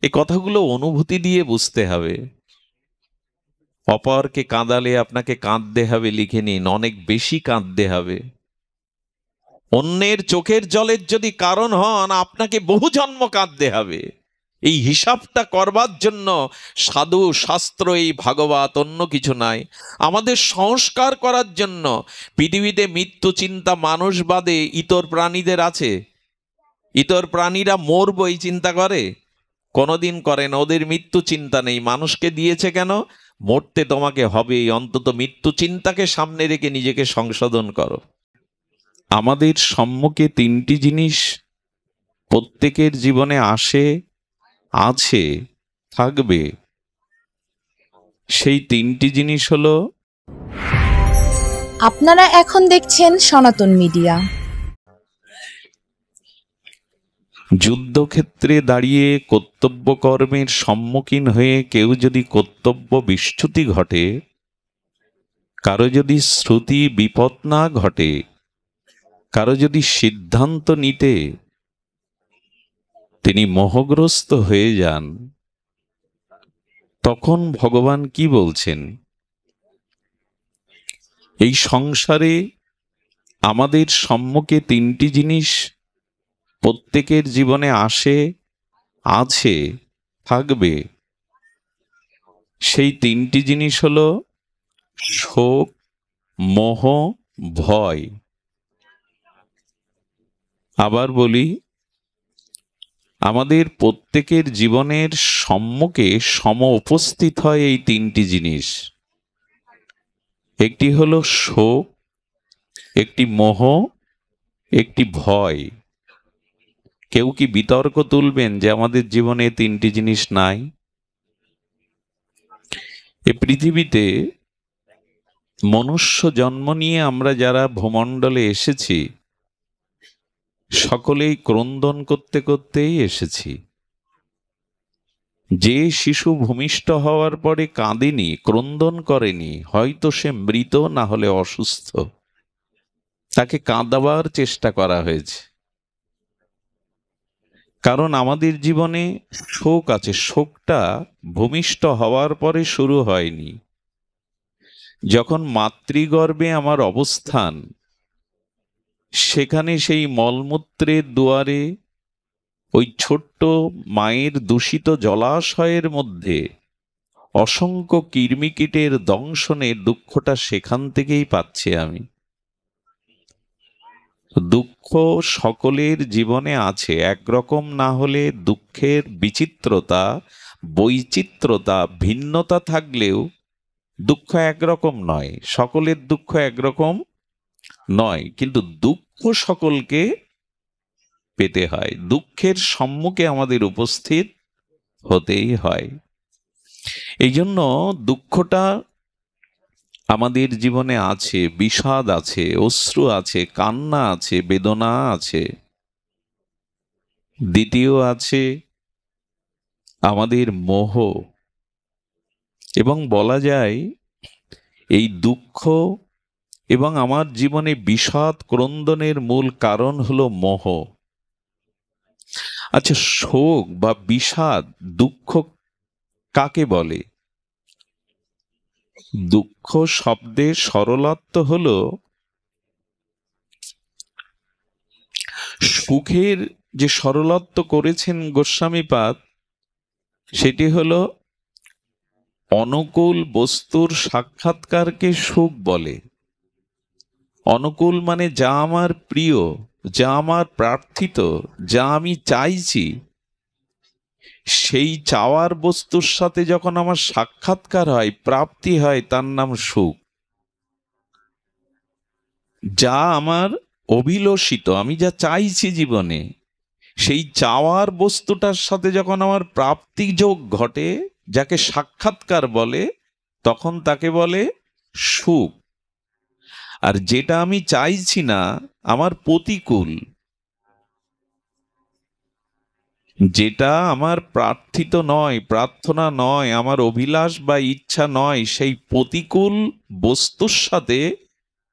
এই কথাগুলো অনুভূতি দিয়ে বুঝতে হবে। অপরকে কাঁদালে আপনাকে কাঁদতে হবে, লিখে নিন, অনেক বেশি কাঁদতে হবে। অন্যের চোখের জলের যদি কারণ হন, আপনাকে বহু জন্ম কাঁদতে হবে। এই হিসাবটা করবার জন্য সাধু, শাস্ত্র, এই ভাগবত, অন্য কিছু নাই। আমাদের সংস্কার করার জন্য পৃথিবীতে মৃত্যু চিন্তা মানুষ বাদে ইতর প্রাণীদের আছে? ইতর প্রাণীরা মরবো এই চিন্তা করে? কোনোদিন করে না। ওদের মৃত্যু চিন্তা নেই। মানুষকে দিয়েছে কেন? মরতে তোমাকে হবেই। অন্তত মৃত্যু চিন্তাকে সামনে রেখে নিজেকে সংশোধন করো। আমাদের সম্মুখে তিনটি জিনিস প্রত্যেকের জীবনে আসে, আছে, থাকবে। সেই তিনটি জিনিস হলো, আপনারা এখন দেখছেন সনাতন মিডিয়া। যুদ্ধক্ষেত্রে দাঁড়িয়ে কর্তব্য কর্মের সম্মুখীন হয়ে কেউ যদি কর্তব্য বিচ্যুতি ঘটে, কারো যদি শ্রুতি বিপদ না ঘটে, কারো যদি সিদ্ধান্ত নিতে তিনি মোহগ্রস্ত হয়ে যান, তখন ভগবান কি বলছেন? এই সংসারে আমাদের সম্মুখে তিনটি জিনিস প্রত্যেকের জীবনে আসে, আছে, থাকবে। সেই তিনটি জিনিস হলো শোক, মোহ, ভয়। আবার বলি, আমাদের প্রত্যেকের জীবনের সম্মুখে সম উপস্থিত হয় এই তিনটি জিনিস। একটি হলো শোক, একটি মোহ, একটি ভয়। কেউ কি বিতর্ক তুলবেন যে আমাদের জীবনে তিনটি জিনিস নাই? এ পৃথিবীতে মনুষ্য জন্ম নিয়ে আমরা যারা ভূমণ্ডলে এসেছি, সকলেই ক্রন্দন করতে করতেই এসেছি। যে শিশু ভূমিষ্ঠ হওয়ার পরে কাঁদেনি, ক্রন্দন করেনি, হয়তো সে মৃত, না হলে অসুস্থ। তাকে কাঁদাবার চেষ্টা করা হয়েছে। কারণ আমাদের জীবনে শোক আছে। শোকটা ভূমিষ্ঠ হওয়ার পরে শুরু হয়নি। যখন মাতৃগর্ভে আমার অবস্থান, সেখানে সেই মলমূত্রের দুয়ারে ওই ছোট্ট মায়ের দূষিত জলাশয়ের মধ্যে অসংখ্য কৃমিকীটের দংশনের দুঃখটা সেখান থেকেই পাচ্ছি আমি। দুঃখ সকলের জীবনে আছে। একরকম না হলে দুঃখের বিচিত্রতা, বৈচিত্র্যতা, ভিন্নতা থাকলেও দুঃখ একরকম নয়। সকলের দুঃখ একরকম নয়, কিন্তু দুঃখ সকলকে পেতে হয়। দুঃখের সম্মুখে আমাদের উপস্থিত হতেই হয়। এই জন্য দুঃখটা আমাদের জীবনে আছে, বিষাদ আছে, অশ্রু আছে, কান্না আছে, বেদনা আছে। দ্বিতীয় আছে আমাদের মোহ। এবং বলা যায় এই দুঃখ এবং আমার জীবনে বিষাদ ক্রন্দনের মূল কারণ হলো মোহ। আচ্ছা, শোক বা বিষাদ, দুঃখ কাকে বলে? দুঃখ শব্দের সরলার্থ হলো সুখের যে সরলার্থ করেছেন গোস্বামীপাদ, সেটি হলো অনুকূল বস্তুর সাক্ষাৎকারকে সুখ বলে। অনুকূল মানে যা আমার প্রিয়, যা আমার প্রার্থিত, যা আমি চাইছি, সেই চাওয়ার বস্তুর সাথে যখন আমার সাক্ষাৎকার হয়, প্রাপ্তি হয়, তার নাম সুখ। যা আমার অভিলষিত, আমি যা চাইছি জীবনে, সেই চাওয়ার বস্তুটার সাথে যখন আমার প্রাপ্তি যোগ ঘটে, যাকে সাক্ষাৎকার বলে, তখন তাকে বলে সুখ। আর যেটা আমি চাইছি না, আমার প্রতিকূল, যেটা আমার প্রার্থিত নয়, প্রার্থনা নয়, আমার অভিলাষ বা ইচ্ছা নয়, সেই প্রতিকূল বস্তুর সাথে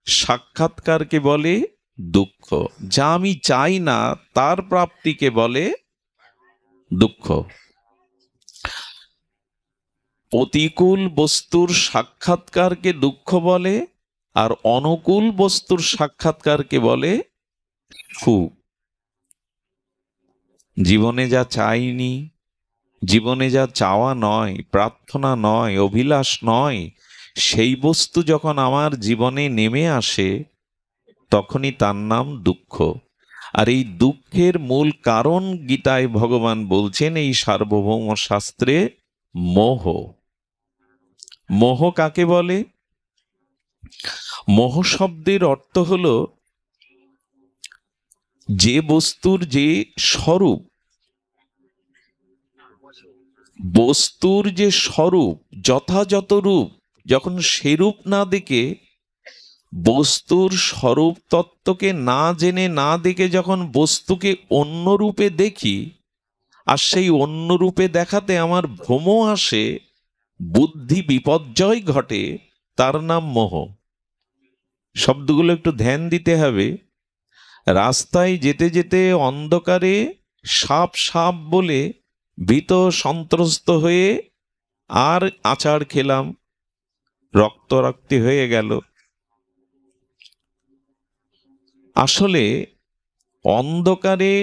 সাক্ষাৎকারকে বলে দুঃখ। যা আমি চাই না, তার প্রাপ্তিকে বলে দুঃখ। প্রতিকূল বস্তুর সাক্ষাৎকারকে দুঃখ বলে, আর অনুকূল বস্তুর সাক্ষাৎকারকে বলে সুখ। জীবনে যা চাইনি, জীবনে যা চাওয়া নয়, প্রার্থনা নয়, অভিলাষ নয়, সেই বস্তু যখন আমার জীবনে নেমে আসে তখনই তার নাম দুঃখ। আর এই দুঃখের মূল কারণ গীতায় ভগবান বলছেন এই সার্বভৌম শাস্ত্রে মোহ। মোহ কাকে বলে? মোহ শব্দের অর্থ হলো যে বস্তুর যে স্বরূপ, বস্তুর যে স্বরূপ যথাযথ রূপ যখন সেরূপ না দেখে, বস্তুর স্বরূপ তত্ত্বকে না জেনে না দেখে যখন বস্তুকে অন্য রূপে দেখি, আর সেই অন্য রূপে দেখাতে আমার ভ্রম আসে, বুদ্ধি বিপর্যয় ঘটে, তার নাম মোহ। শব্দগুলো একটু ধ্যান দিতে হবে। রাস্তায় যেতে যেতে অন্ধকারে সাপ সাপ বলে ভীত সন্ত্রস্ত হয়ে আর আচার খেলাম, রক্তারক্তি হয়ে গেল। আসলে অন্ধকারে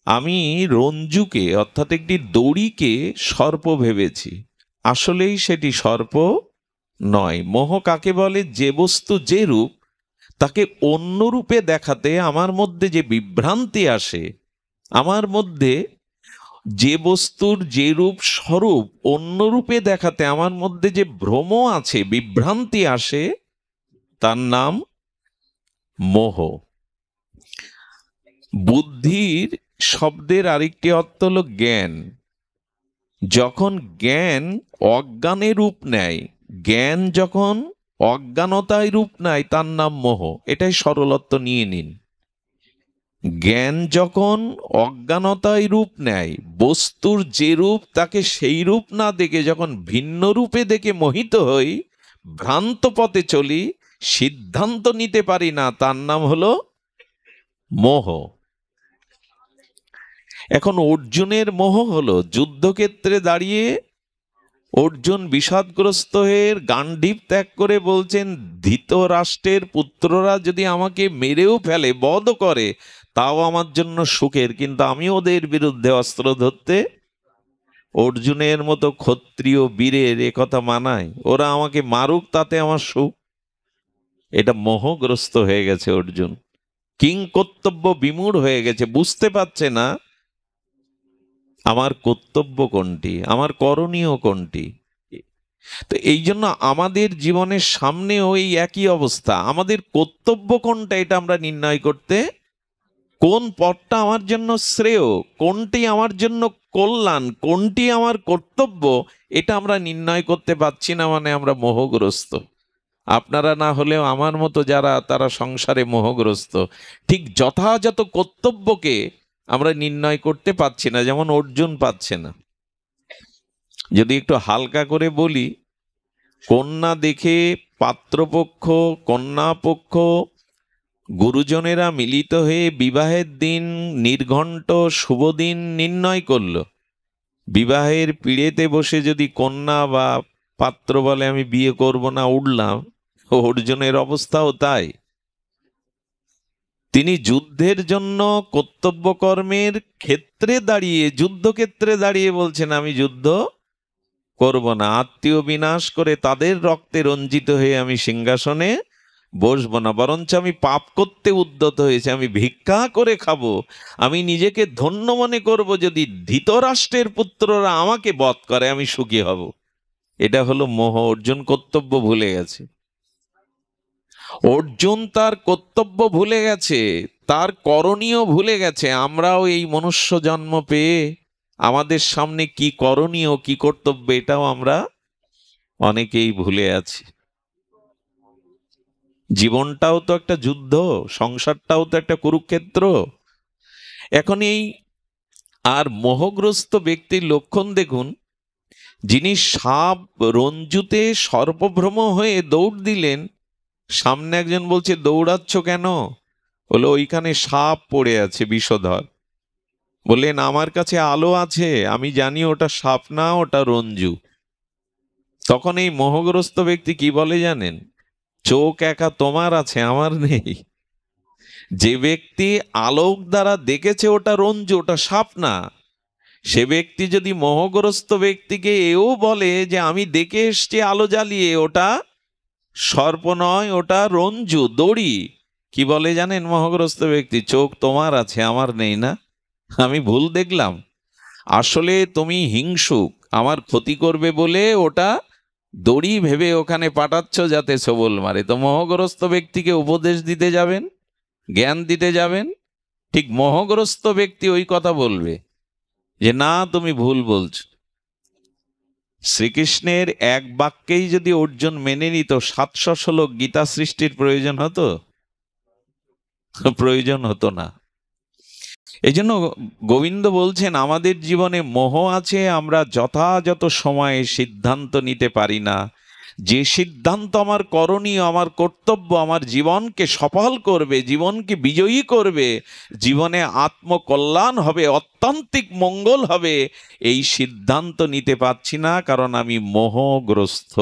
আমি রঞ্জুকে অর্থাৎ একটি দড়িকে সর্প ভেবেছি, আসলেই সেটি সর্প নয়। মোহ কাকে বলে? যে বস্তু যে রূপ তাকে অন্য রূপে দেখাতে আমার মধ্যে যে বিভ্রান্তি আসে, আমার মধ্যে যে বস্তুর যে রূপ স্বরূপ অন্য রূপে দেখাতে আমার মধ্যে যে ভ্রম আছে, বিভ্রান্তি আসে, তার নাম মোহ। বুদ্ধির শব্দের আরেকটি অর্থ হলো জ্ঞান। যখন জ্ঞান অজ্ঞানে রূপ নেয়, জ্ঞান যখন অজ্ঞানতায় রূপ নেয়, তার নাম মোহ। এটাই সরলত্ব নিয়ে নিন। জ্ঞান যখন অজ্ঞানতায় রূপ নেয়, বস্তুর যে রূপ তাকে সেই রূপ না দেখে যখন ভিন্ন রূপে দেখে মোহিত হই, ভ্রান্ত পথে চলি, সিদ্ধান্ত নিতে পারি না, তার নাম হলো মোহ। এখন অর্জুনের মোহ হলো যুদ্ধক্ষেত্রে দাঁড়িয়ে অর্জুন বিষাদগ্রস্ত হয়ে গান্ডীব ত্যাগ করে বলছেন, ধৃতরাষ্ট্রের পুত্ররা যদি আমাকে মেরেও ফেলে, বধ করে, তাও আমার জন্য সুখের, কিন্তু আমি ওদের বিরুদ্ধে অস্ত্র ধরতে অর্জুনের মতো ক্ষত্রিয় বীরের একথা মানায়, ওরা আমাকে মারুক তাতে আমার সুখ। এটা মোহগ্রস্ত হয়ে গেছে অর্জুন, কিং কর্তব্য বিমূঢ় হয়ে গেছে, বুঝতে পারছে না আমার কর্তব্য কোনটি, আমার করণীয় কোনটি। তো এই জন্য আমাদের জীবনের সামনেও এই একই অবস্থা। আমাদের কর্তব্য কোনটা এটা আমরা নির্ণয় করতে, কোন পথটা আমার জন্য শ্রেয়, কোনটি আমার জন্য কল্যাণ, কোনটি আমার কর্তব্য, এটা আমরা নির্ণয় করতে পারছি না, মানে আমরা মোহগ্রস্ত। আপনারা না হলেও আমার মতো যারা, তারা সংসারে মোহগ্রস্ত। ঠিক যথাযথ কর্তব্যকে আমরা নির্ণয় করতে পারছি না, যেমন অর্জুন পাচ্ছে না। যদি একটু হালকা করে বলি, কন্যা দেখে পাত্রপক্ষ কন্যাপক্ষ গুরুজনেরা মিলিত হয়ে বিবাহের দিন নির্ঘণ্ট শুভ দিন নির্ণয় করল। বিবাহের পিড়েতে বসে যদি কন্যা বা পাত্র বলে আমি বিয়ে করব না, উঠলাম, অর্জুনের অবস্থাও তাই। তিনি যুদ্ধের জন্য কর্তব্য কর্মের ক্ষেত্রে দাঁড়িয়ে, যুদ্ধক্ষেত্রে দাঁড়িয়ে বলছেন আমি যুদ্ধ করব না, আত্মীয় বিনাশ করে তাদের রক্তে রঞ্জিত হয়ে আমি সিংহাসনে বসবো না, বরঞ্চ আমি পাপ করতে উদ্যত হয়েছে, আমি ভিক্ষা করে খাবো, আমি নিজেকে ধন্য মনে করব যদি ধৃতরাষ্ট্রের পুত্ররা আমাকে বধ করে, আমি সুখী হব। এটা হলো মোহ। অর্জুন কর্তব্য ভুলে গেছে। অর্জুন তার কর্তব্য ভুলে গেছে, তার করণীয় ভুলে গেছে। আমরাও এই মনুষ্য জন্ম পেয়ে আমাদের সামনে কি করণীয়, কি কর্তব্য, এটাও আমরা অনেকেই ভুলে আছি। জীবনটাও তো একটা যুদ্ধ, সংসারটাও তো একটা কুরুক্ষেত্র। এখন এই আর মোহগ্রস্ত ব্যক্তির লক্ষণ দেখুন, যিনি সাপ রঞ্জুতে সর্পভ্রম হয়ে দৌড় দিলেন, সামনে একজন বলছে দৌড়াচ্ছ কেন? বলে ওইখানে সাপ পড়ে আছে বিষধর। বললেন আমার কাছে আলো আছে, আমি জানি ওটা সাপ না, ওটা রঞ্জু। তখন এই মোহগ্রস্ত ব্যক্তি কি বলে জানেন? চোখ একা তোমার আছে, আমার নেই। যে ব্যক্তি আলোক দ্বারা দেখেছে ওটা রঞ্জু, ওটা সাপ না, সে ব্যক্তি যদি মোহগ্রস্ত ব্যক্তিকে এও বলে যে আমি দেখে এসছি আলো জ্বালিয়ে, ওটা সর্প নয়, ওটা রঞ্জু, দড়ি, কি বলে জানেন মোহগ্রস্ত ব্যক্তি? চোখ তোমার আছে, আমার নেই না, আমি ভুল দেখলাম। আসলে তুমি হিংসুক, আমার ক্ষতি করবে বলে ওটা দড়ি ভেবে ওখানে পাঠাচ্ছ যাতে সবল মারে। তো মোহগ্রস্ত ব্যক্তিকে উপদেশ দিতে যাবেন, জ্ঞান দিতে যাবেন, ঠিক মোহগ্রস্ত ব্যক্তি ওই কথা বলবে যে না তুমি ভুল বলছো। শ্রীকৃষ্ণের এক বাক্যেই যদি অর্জুন মেনে নিত, 700 শ্লোক গীতা সৃষ্টির প্রয়োজন হতো? প্রয়োজন হতো না। এই জন্য গোবিন্দ বলছেন আমাদের জীবনে মোহ আছে, আমরা যথাযথ সময়ে সিদ্ধান্ত নিতে পারি না। যে সিদ্ধান্ত আমার করণীয়, আমার কর্তব্য, আমার জীবনকে সফল করবে, জীবনকে বিজয়ী করবে, জীবনে আত্মকল্যাণ হবে, অত্যন্তিক মঙ্গল হবে, এই সিদ্ধান্ত নিতে পারছি না, কারণ আমি মোহগ্রস্ত।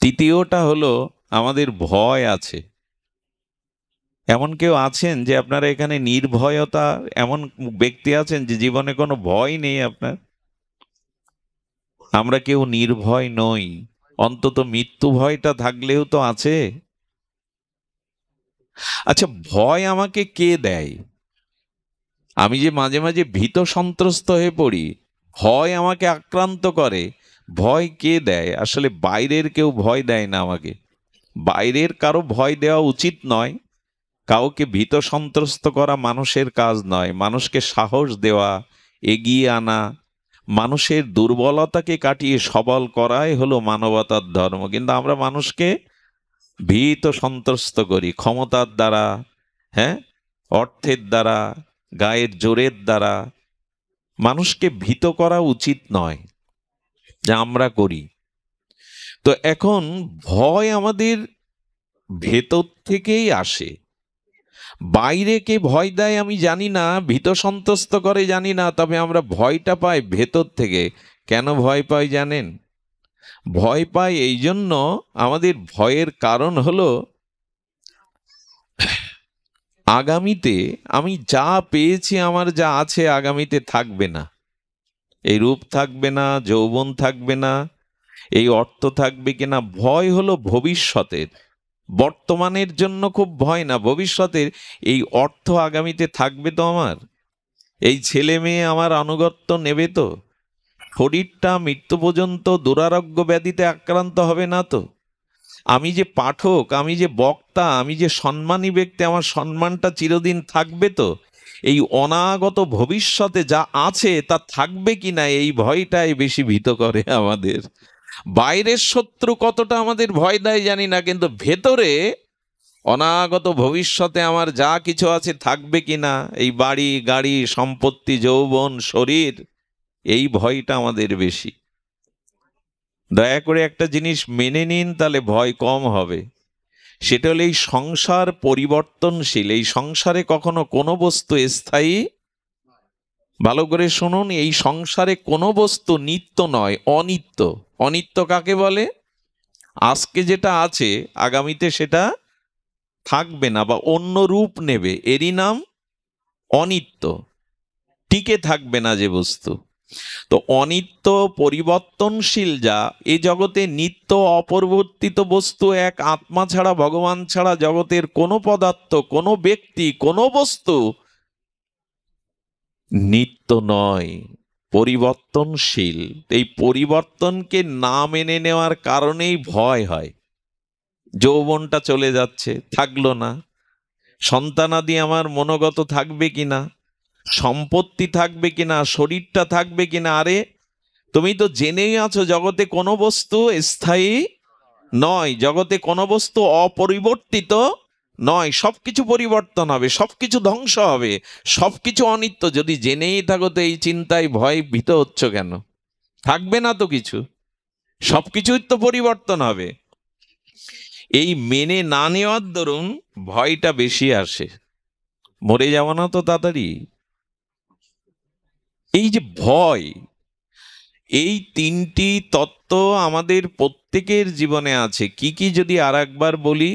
তৃতীয়টা হলো আমাদের ভয় আছে। এমন কেউ আছেন যে আপনারা এখানে নির্ভয়তা, এমন ব্যক্তি আছেন যে জীবনে কোনো ভয় নেই আপনার? আমরা কেউ নির্ভয় নই, অন্তত মৃত্যু ভয়টা থাকলেও তো আছে। আচ্ছা, ভয় আমাকে কে দেয়? আমি যে মাঝে মাঝে ভীত সন্ত্রস্ত হয়ে পড়ি, ভয় আমাকে আক্রান্ত করে, ভয় কে দেয়? আসলে বাইরের কেউ ভয় দেয় না আমাকে। বাইরের কারো ভয় দেওয়া উচিত নয়, কাউকে ভীত সন্ত্রস্ত করা মানুষের কাজ নয়। মানুষকে সাহস দেওয়া, এগিয়ে আনা, মানুষের দুর্বলতাকে কাটিয়ে সবল করাই হলো মানবতার ধর্ম। কিন্তু আমরা মানুষকে ভীত সন্ত্রস্ত করি ক্ষমতার দ্বারা, হ্যাঁ, অর্থের দ্বারা, গায়ের জোরের দ্বারা। মানুষকে ভীত করা উচিত নয়, যা আমরা করি। তো এখন ভয় আমাদের ভেতর থেকেই আসে। বাইরে কে ভয় দেয় আমি জানি না, ভীত সন্ত্রস্ত করে জানি না, তবে আমরা ভয়টা পাই ভেতর থেকে। কেন ভয় পাই জানেন? ভয় পাই এই জন্য, আমাদের ভয়ের কারণ হলো আগামীতে আমি যা পেয়েছি, আমার যা আছে, আগামীতে থাকবে না। এই রূপ থাকবে না, যৌবন থাকবে না, এই অর্থ থাকবে কিনা। ভয় হলো ভবিষ্যতের। বর্তমানের জন্য খুব ভয় না, ভবিষ্যতের এই অর্থ আগামীতে থাকবে তো আমার, এই ছেলে মেয়ে আমার আনুগত্য নেবে তো, শরীরটা মৃত্যু পর্যন্ত দুরারোগ্য ব্যাধিতে আক্রান্ত হবে না তো, আমি যে পাঠক, আমি যে বক্তা, আমি যে সম্মানী ব্যক্তি, আমার সম্মানটা চিরদিন থাকবে তো, এই অনাগত ভবিষ্যতে যা আছে তা থাকবে কিনা, এই ভয়টাই বেশি ভীত করে আমাদের। বাইরের শত্রু কতটা আমাদের ভয় দেয় জানি না, কিন্তু ভেতরে অনাগত ভবিষ্যতে আমার যা কিছু আছে থাকবে কিনা, এই বাড়ি গাড়ি সম্পত্তি যৌবন শরীর, এই ভয়টা আমাদের বেশি। দয়া করে একটা জিনিস মেনে নিন, তাহলে ভয় কম হবে। সেটা হলো এই সংসার পরিবর্তনশীল, এই সংসারে কখনো কোনো বস্তু স্থায়ী। ভালো করে শুনুন, এই সংসারে কোনো বস্তু নিত্য নয়, অনিত্য। অনিত্য কাকে বলে? আজকে যেটা আছে আগামীতে সেটা থাকবে না বা অন্য রূপ নেবে, এরই নাম অনিত্য। টিকে থাকবে না যে বস্তু। তো অনিত্য পরিবর্তনশীল যা, এই জগতে নিত্য অপরিবর্তিত বস্তু এক আত্মা ছাড়া, ভগবান ছাড়া জগতের কোনো পদার্থ, কোনো ব্যক্তি, কোনো বস্তু নিত্য নয়, পরিবর্তনশীল। এই পরিবর্তনকে না মেনে নেওয়ার কারণেই ভয় হয়। যৌবনটা চলে যাচ্ছে, থাকলো না, সন্তানাদি আমার মনোগত থাকবে কিনা, সম্পত্তি থাকবে কিনা, শরীরটা থাকবে কিনা। আরে তুমি তো জেনেই আছো জগতে কোনো বস্তু স্থায়ী নয়, জগতে কোনো বস্তু অপরিবর্তিত নয়, সবকিছু পরিবর্তন হবে, সবকিছু ধ্বংস হবে, সবকিছু অনিত্য। যদি জেনেই থাকো তো এই চিন্তায় ভয় ভীত হচ্ছ কেন? থাকবে না তো কিছু, সবকিছুই তো পরিবর্তন হবে। এই মেনে না নেওয়ার দরুন ভয়টা বেশি আসে। মরে যাবো না তো তাড়াতাড়ি, এই যে ভয়, এই তিনটি তত্ত্ব আমাদের প্রত্যেকের জীবনে আছে। কি কি যদি আর একবার বলি,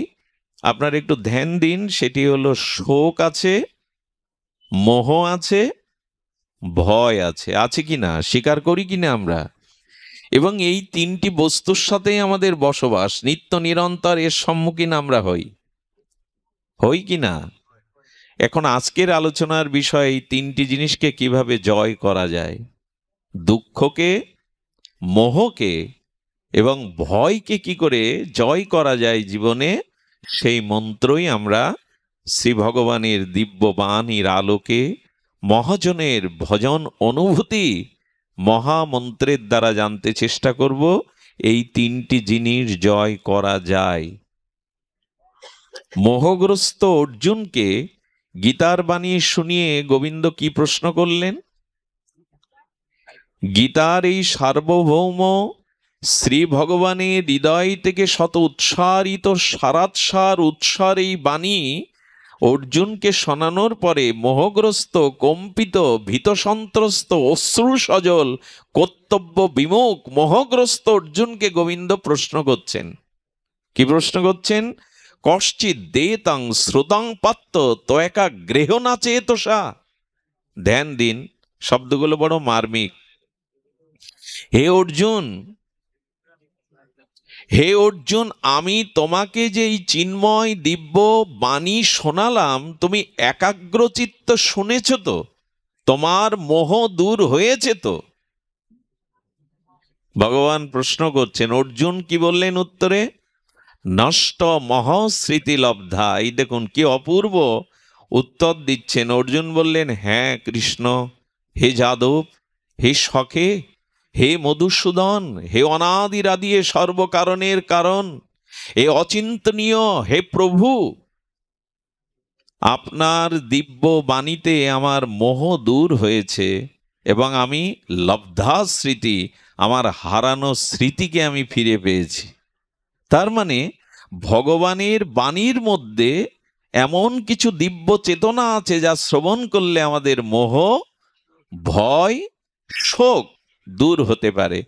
আপনার একটু ধ্যান দিন। সেটি হলো শোক আছে, মোহ আছে, ভয় আছে। আছে কি না, স্বীকার করি কিনা আমরা? এবং এই তিনটি বস্তুর সাথেই আমাদের বসবাস, নিত্য নিরন্তর এর সম্মুখীন আমরা হই কি না? এখন আজকের আলোচনার বিষয় এই তিনটি জিনিসকে কিভাবে জয় করা যায়। দুঃখকে, মোহকে এবং ভয়কে কি করে জয় করা যায় জীবনে, সেই মন্ত্রই আমরা শ্রী ভগবানের দিব্য বাণীর আলোকে, মহাজনের ভজন অনুভূতি মহামন্ত্রের দ্বারা জানতে চেষ্টা করব। এই তিনটি জিনিস জয় করা যায়। মোহগ্রস্ত অর্জুনকে গীতার বাণী শুনিয়ে গোবিন্দ কি প্রশ্ন করলেন? গীতার এই সার্বভৌম শ্রী ভগবানের হৃদয় থেকে শত উৎসারিত সারাৎসার উৎসার এই বাণী অর্জুনকে শোনানোর পরে মোহগ্রস্ত, কম্পিত, ভীতসন্ত্রস্ত, অশ্রু সজল, কর্তব্য বিমুখ মোহগ্রস্ত অর্জুনকে গোবিন্দ প্রশ্ন করছেন। কি প্রশ্ন করছেন? কশ্চিৎ দেতাং শ্রুতাং পাত্ত তয়েকা গৃহ না চেতসা। ধ্যান দিন, শব্দগুলো বড় মার্মিক। হে অর্জুন, হে অর্জুন, আমি তোমাকে যে এই চিন্ময় দিব্য বাণী শোনালাম, তুমি একাগ্রচিত্ত শুনেছ তো? তোমার মোহ দূর হয়েছে তো? ভগবান প্রশ্ন করছেন। অর্জুন কি বললেন উত্তরে? নষ্ট মহস্মৃতি লব্ধা। এই দেখুন কি অপূর্ব উত্তর দিচ্ছেন। অর্জুন বললেন, হ্যাঁ কৃষ্ণ, হে যাদব, হে সখে, হে মধুসূদন, হে অনাদিরাদি সর্বকারণের কারণ, হে অচিন্তনীয়, হে প্রভু, আপনার দিব্য বাণীতে আমার মোহ দূর হয়েছে এবং আমি লব্ধা স্মৃতি, আমার হারানো স্মৃতিকে আমি ফিরে পেয়েছি। তার মানে ভগবানের বাণীর মধ্যে এমন কিছু দিব্য চেতনা আছে যা শ্রবণ করলে আমাদের মোহ, ভয়, শোক দূর হতে পারে।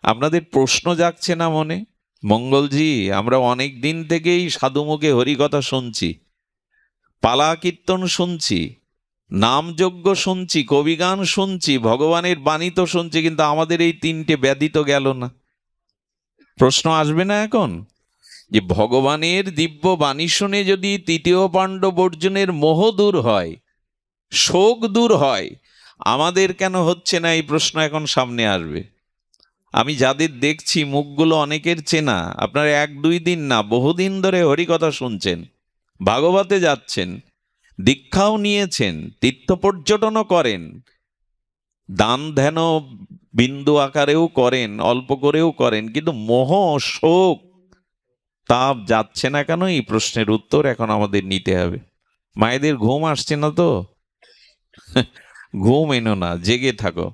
আপনাদের প্রশ্ন জাগছে না মনে? মঙ্গলজি, আমরা অনেক দিন থেকেই সাধুমুখে হরিকথা শুনছি, পালা কীর্তন শুনছি, নামযজ্ঞ শুনছি, কবিগান শুনছি, ভগবানের বাণী তো শুনছি, কিন্তু আমাদের এই তিনটে ব্যাধি তো গেল না। প্রশ্ন আসবে না এখন যে ভগবানের দিব্য বাণী শুনে যদি তৃতীয় পাণ্ডব অর্জুনের মোহ দূর হয়, শোক দূর হয়, আমাদের কেন হচ্ছে না? এই প্রশ্ন এখন সামনে আসবে। আমি যাদের দেখছি মুখগুলো অনেকের চেনা, আপনারা এক দুই দিন না, বহুদিন ধরে হরিকথা শুনছেন, ভাগবতে যাচ্ছেন, দীক্ষাও নিয়েছেন, তীর্থ পর্যটনও করেন, দান ধ্যান বিন্দু আকারেও করেন, অল্প করেও করেন, কিন্তু মোহ, শোক, তাপ যাচ্ছে না কেন? এই প্রশ্নের উত্তর এখন আমাদের নিতে হবে। মায়েদের ঘুম আসছে না তো? ঘুম এনো না, জেগে থাকো।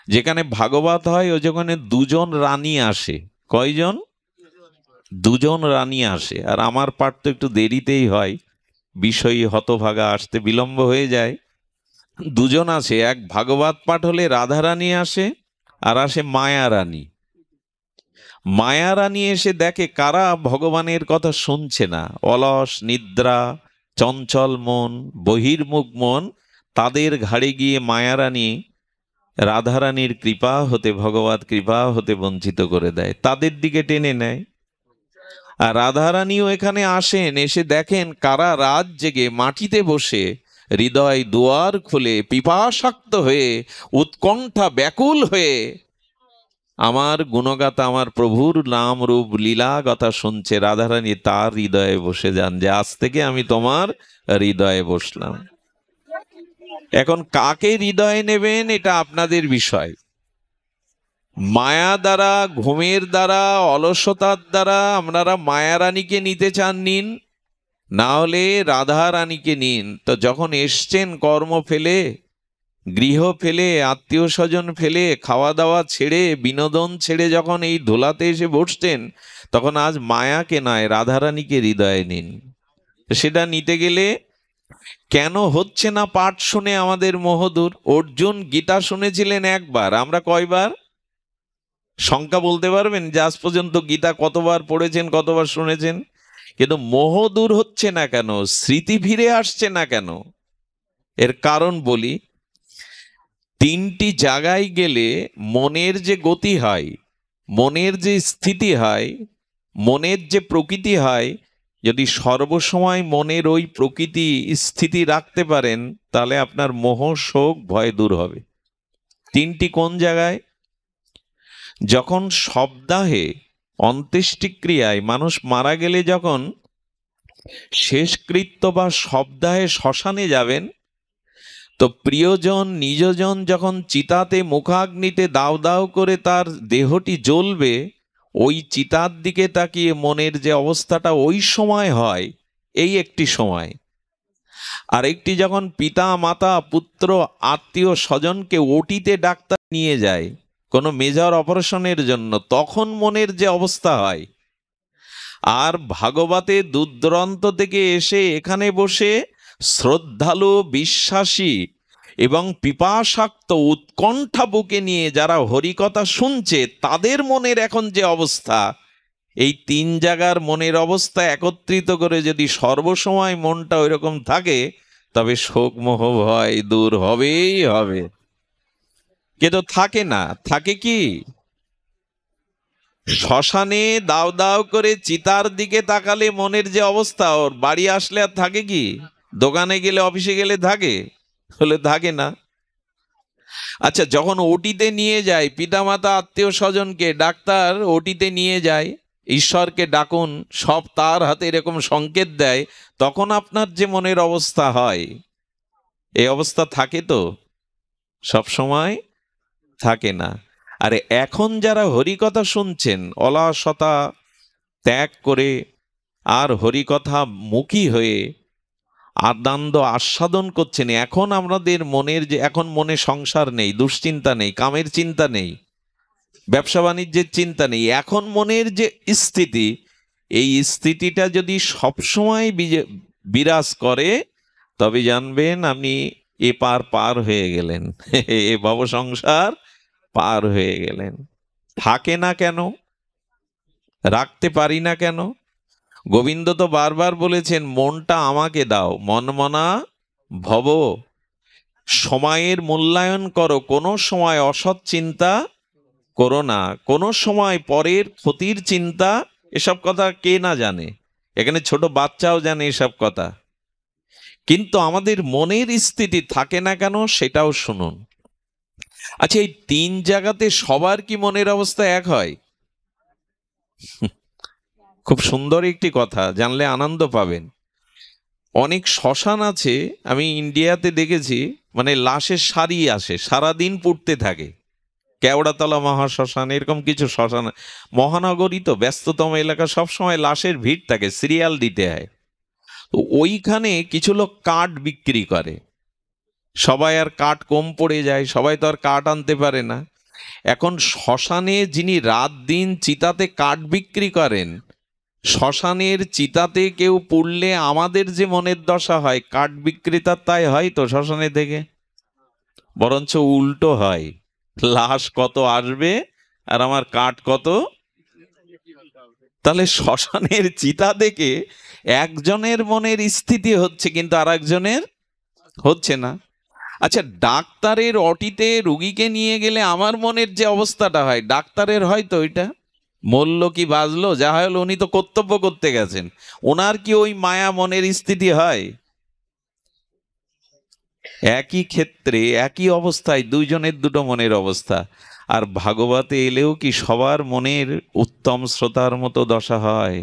যেখানে ভাগবত হয় ও যেখানে দুজন রানী আসে। কয়জন? দুজন রানী আসে। আর আমার পাঠ তো একটু দেরিতেই হয়, বিষয়ী হতভাগা আসতে বিলম্ব হয়ে যায়। দুজন আসে, এক ভাগবত পাঠ হলে রাধা রানী আসে, আর আসে মায়া রানী। মায়া রানী এসে দেখে কারা ভগবানের কথা শুনছে না, অলস নিদ্রা, চঞ্চল মন, বহির্মুখ মন, তাদের ঘাড়ে গিয়ে মায়া রানী রাধারানীর কৃপা হতে, ভগবত কৃপা হতে বঞ্চিত করে দেয়, তাদের দিকে টেনে নেয়। আর রাধারানীও এখানে আসেন, এসে দেখেন কারা রাত জেগে মাটিতে বসে হৃদয় দুয়ার খুলে পিপাসাক্ত হয়ে, উৎকণ্ঠা ব্যাকুল হয়ে আমার গুণগাতা, আমার প্রভুর নাম রূপ লীলা কথা শুনছে। রাধারানী তার হৃদয়ে বসে যান, যে আজ থেকে আমি তোমার হৃদয়ে বসলাম। এখন কাকে হৃদয়ে নেবেন এটা আপনাদের বিষয়। মায়া দ্বারা, ঘুমের দ্বারা, অলসতার দ্বারা আপনারা মায়া রানীকে নিতে চান নিন, না হলে রাধা রানীকে নিন। তো যখন এসছেন কর্ম ফেলে, গৃহ ফেলে, আত্মীয় স্বজন ফেলে, খাওয়া দাওয়া ছেড়ে, বিনোদন ছেড়ে যখন এই ধুলাতে এসে বসছেন, তখন আজ মায়াকে নয় রাধারানীকে হৃদয়ে নিন। সেটা নিতে গেলে কেন হচ্ছে না পাঠ শুনে আমাদের মোহদূর? অর্জুন গীতা শুনেছিলেন একবার, আমরা কয়বার? সংখ্যা বলতে পারবেন যে আজ পর্যন্ত গীতা কতবার পড়েছেন, কতবার শুনেছেন? কিন্তু মোহ দূর হচ্ছে না কেন, স্মৃতি ফিরে আসছে না কেন? এর কারণ বলি। তিনটি জায়গায় গেলে মনের যে গতি হয়, মনের যে স্থিতি হয়, মনের যে প্রকৃতি হয়, যদি সর্বসময় মনের ওই প্রকৃতি স্থিতি রাখতে পারেন, তাহলে আপনার মোহ শোক ভয় দূর হবে। তিনটি কোন জায়গায়? যখন শবদাহে অন্ত্যেষ্টিক্রিয়ায় মানুষ মারা গেলে যখন শেষকৃত্য বা শবদাহে শ্মশানে যাবেন, তো প্রিয়জন নিজজন যখন চিতাতে মুখাগ্নিতে দাউ দাউ করে তার দেহটি জ্বলবে, ওই চিতার দিকে তাকিয়ে মনের যে অবস্থাটা ওই সময় হয়, এই একটি সময়। আরেকটি যখন পিতা মাতা পুত্র আত্মীয় স্বজনকে ওটিতে ডাক্তার নিয়ে যায় কোনো মেজর অপারেশনের জন্য, তখন মনের যে অবস্থা হয়। আর ভাগবতে দূরদূরান্ত থেকে এসে এখানে বসে শ্রদ্ধালু, বিশ্বাসী এবং পিপাসাক্ত উৎকণ্ঠা বুকে নিয়ে যারা হরিকথা শুনছে, তাদের মনের এখন যে অবস্থা, এই তিন জায়গার মনের অবস্থা একত্রিত করে যদি সর্বসময় মনটা ওইরকম থাকে, তবে শোক মোহ ভয় দূর হবেই হবে। কিন্তু থাকে না। থাকে কি? শ্মশানে দাও দাও করে চিতার দিকে তাকালে মনের যে অবস্থা, ওর বাড়ি আসলে আর থাকে কি? দোকানে গেলে, অফিসে গেলে থাকে? হলে থাকে না। আচ্ছা, যখন ওটিতে নিয়ে যায় পিতামাতা আত্মীয় স্বজনকে, ডাক্তার ওটিতে নিয়ে যায়, ঈশ্বরকে ডাকুন, সব তার হাতে এরকম সংকেত দেয়, তখন আপনার যে মনের অবস্থা হয়, এই অবস্থা থাকে তো? সব সময় থাকে না। আরে এখন যারা হরিকথা শুনছেন অলসতা ত্যাগ করে আর হরিকথা মুখী হয়ে আনন্দ আস্বাদন করছেন, এখন আমাদের মনের যে, এখন মনে সংসার নেই, দুশ্চিন্তা নেই, কামের চিন্তা নেই, ব্যবসা বাণিজ্যের চিন্তা নেই, এখন মনের যে স্থিতি, এই স্থিতিটা যদি সবসময় বিরাজ করে, তবে জানবেন আপনি এপার পার হয়ে গেলেন, এ ভব সংসার পার হয়ে গেলেন। থাকে না কেন? রাখতে পারি না কেন? গোবিন্দ তো বারবার বলেছেন, মনটা আমাকে দাও, মনমনা ভব। সময়ের মূল্যায়ন করো, কোনো সময় অসৎ চিন্তা করো না, কোনো সময় পরের ক্ষতির চিন্তা। এসব কথা কে না জানে? এখানে ছোট বাচ্চাও জানে এসব কথা। কিন্তু আমাদের মনের স্থিতি থাকে না কেন, সেটাও শুনুন। আচ্ছা, এই তিন জায়গাতে সবার কি মনের অবস্থা এক হয়? খুব সুন্দর একটি কথা, জানলে আনন্দ পাবেন। অনেক শ্মশান আছে, আমি ইন্ডিয়াতে দেখেছি, মানে লাশের সারি আসে, সারাদিন পুড়তে থাকে। কেওড়াতলা মহাশ্মশান, এরকম কিছু শ্মশান, মহানগরী তো ব্যস্ততম এলাকা, সবসময় লাশের ভিড় থাকে, সিরিয়াল দিতে হয়। তো ওইখানে কিছু লোক কাঠ বিক্রি করে। সবাই আর কাঠ কম পড়ে যায়, সবাই তো আর কাঠ আনতে পারে না। এখন শ্মশানে যিনি রাত দিন চিতাতে কাঠ বিক্রি করেন, শ্মশানের চিতাতে কেউ পুড়লে আমাদের যে মনের দশা হয়, কাঠ বিক্রেতার তাই হয় তো শ্মশানে থেকে? বরঞ্চ উল্টো হয়, লাশ কত আসবে আর আমার কাঠ কত। তাহলে শ্মশানের চিতা দেখে একজনের মনের স্থিতি হচ্ছে, কিন্তু আর একজনের হচ্ছে না। আচ্ছা, ডাক্তারের অটিতে রুগীকে নিয়ে গেলে আমার মনের যে অবস্থাটা হয়, ডাক্তারের হয়তো ওইটা মরল কি বাঁচলো, যা হলো, উনি তো কর্তব্য করতে গেছেন, ওনার কি ওই মায়া মনের স্থিতি হয়? একই ক্ষেত্রে একই অবস্থায় দুইজনের দুটো মনের অবস্থা। আর ভাগবতে এলেও কি সবার মনের উত্তম শ্রোতার মতো দশা হয়?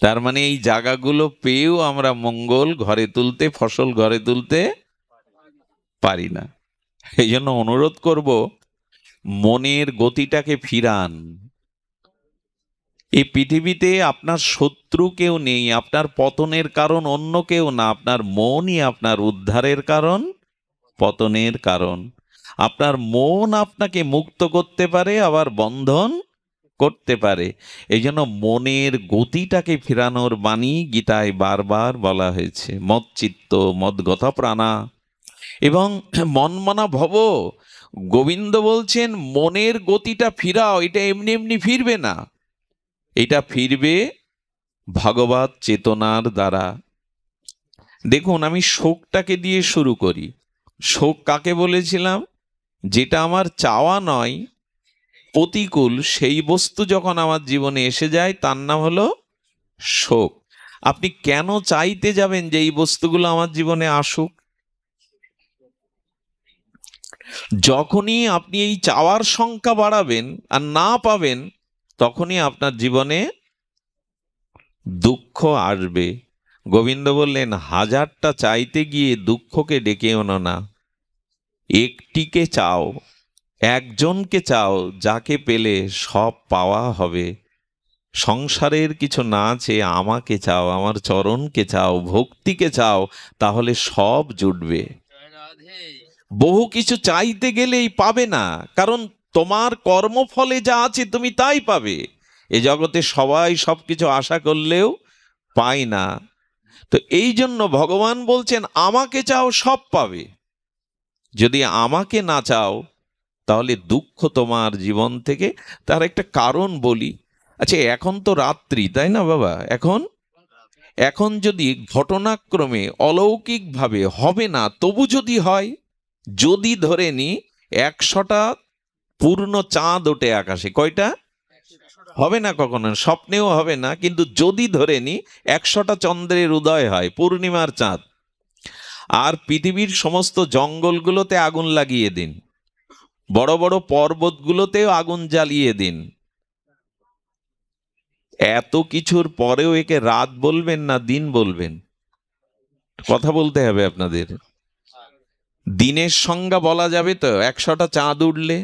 তার মানে এই জায়গাগুলো পেয়েও আমরা মঙ্গল ঘরে তুলতে, ফসল ঘরে তুলতে পারি না। এই জন্য অনুরোধ করব, মনের গতিটাকে ফিরান। এই পৃথিবীতে আপনার শত্রু কেউ নেই, আপনার পতনের কারণ অন্য কেউ না, আপনার মনই আপনার উদ্ধারের কারণ, পতনের কারণ। আপনার মন আপনাকে মুক্ত করতে পারে, আবার বন্ধন করতে পারে। এই জন্য মনের গতিটাকে ফেরানোর বাণী গীতায় বারবার বলা হয়েছে। মৎচিত্ত মদ্গত প্রাণা, এবং মনমনা ভব, গোবিন্দ বলছেন মনের গতিটা ফিরাও, এটা এমনি এমনি ফিরবে না, এটা ফিরবে ভগবত চেতনার দ্বারা। দেখুন, আমি শোকটাকে দিয়ে শুরু করি। শোক কাকে বলেছিলাম? যেটা আমার চাওয়া নয়, প্রতিকূল সেই বস্তু যখন আমার জীবনে এসে যায় তার নাম হলো শোক। আপনি কেন চাইতে যাবেন যে এই বস্তুগুলো আমার জীবনে আসুক? যখনই আপনি এই চাওয়ার সংখ্যা বাড়াবেন আর না পাবেন, তখনই আপনার জীবনে দুঃখ আসবে। গোবিন্দ বললেন, হাজারটা চাইতে গিয়ে দুঃখকে ডেকে আনো না, একটিকে চাও, একজনকে চাও, যাকে পেলে সব পাওয়া হবে। সংসারের কিছু না চেয়ে আমাকে চাও, আমার চরণকে চাও, ভক্তিকে চাও, তাহলে সব জুটবে। বহু কিছু চাইতে গেলেই পাবে না, কারণ তোমার কর্মফলে যা আছে তুমি তাই পাবে। এ জগতে সবাই সবকিছু আশা করলেও পায় না। তো এই জন্য ভগবান বলছেন আমাকে চাও, সব পাবে। যদি আমাকে না চাও তাহলে দুঃখ তোমার জীবন থেকে। তার একটা কারণ বলি। আচ্ছা, এখন তো রাত্রি, তাই না বাবা? এখন যদি ঘটনাক্রমে অলৌকিকভাবে হবে না, তবু যদি হয়, যদি ধরে নি 100টা পূর্ণ চাঁদ ওঠে আকাশে, কয়টা? হবে না, কখনো স্বপ্নেও হবে না, কিন্তু যদি ধরে নি 100টা চন্দ্রের উদয় হয়, পূর্ণিমার চাঁদ, আর পৃথিবীর সমস্ত জঙ্গলগুলোতে আগুন লাগিয়ে দিন, বড় বড় পর্বতগুলোতেও আগুন জ্বালিয়ে দিন, এত কিছুর পরেও একে রাত বলবেন না দিন বলবেন? কথা বলতে হবে আপনাদের। দিনের সংজ্ঞা বলা যাবে তো? 100টা চাঁদ উঠলে,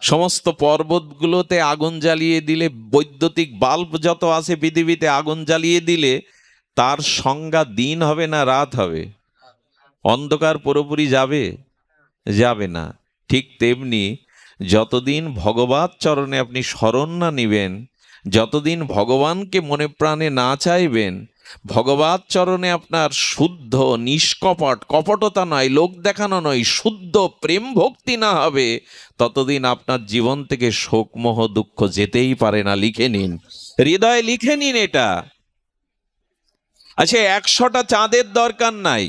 সমস্ত পর্বতগুলোতে আগুন জ্বালিয়ে দিলে, বৈদ্যুতিক বাল্ব যত আছে পৃথিবীতে আগুন জ্বালিয়ে দিলে, তার সংজ্ঞা দিন হবে না রাত হবে? অন্ধকার পুরোপুরি যাবে? যাবে না। ঠিক তেমনি যতদিন ভগবত চরণে আপনি শরণ না নিবেন, যতদিন ভগবানকে মনে প্রাণে না চাইবেন, ভগবত চরণে আপনার শুদ্ধ নিষ্কপট, কপটতা নয়, লোক দেখানো নয়, শুদ্ধ প্রেম ভক্তি না হবে, ততদিন আপনার জীবন থেকে শোকমোহ দুঃখ যেতেই পারে না। লিখে নিন, হৃদয়ে লিখে নিন এটা। আচ্ছা, 100টা চাঁদের দরকার নাই,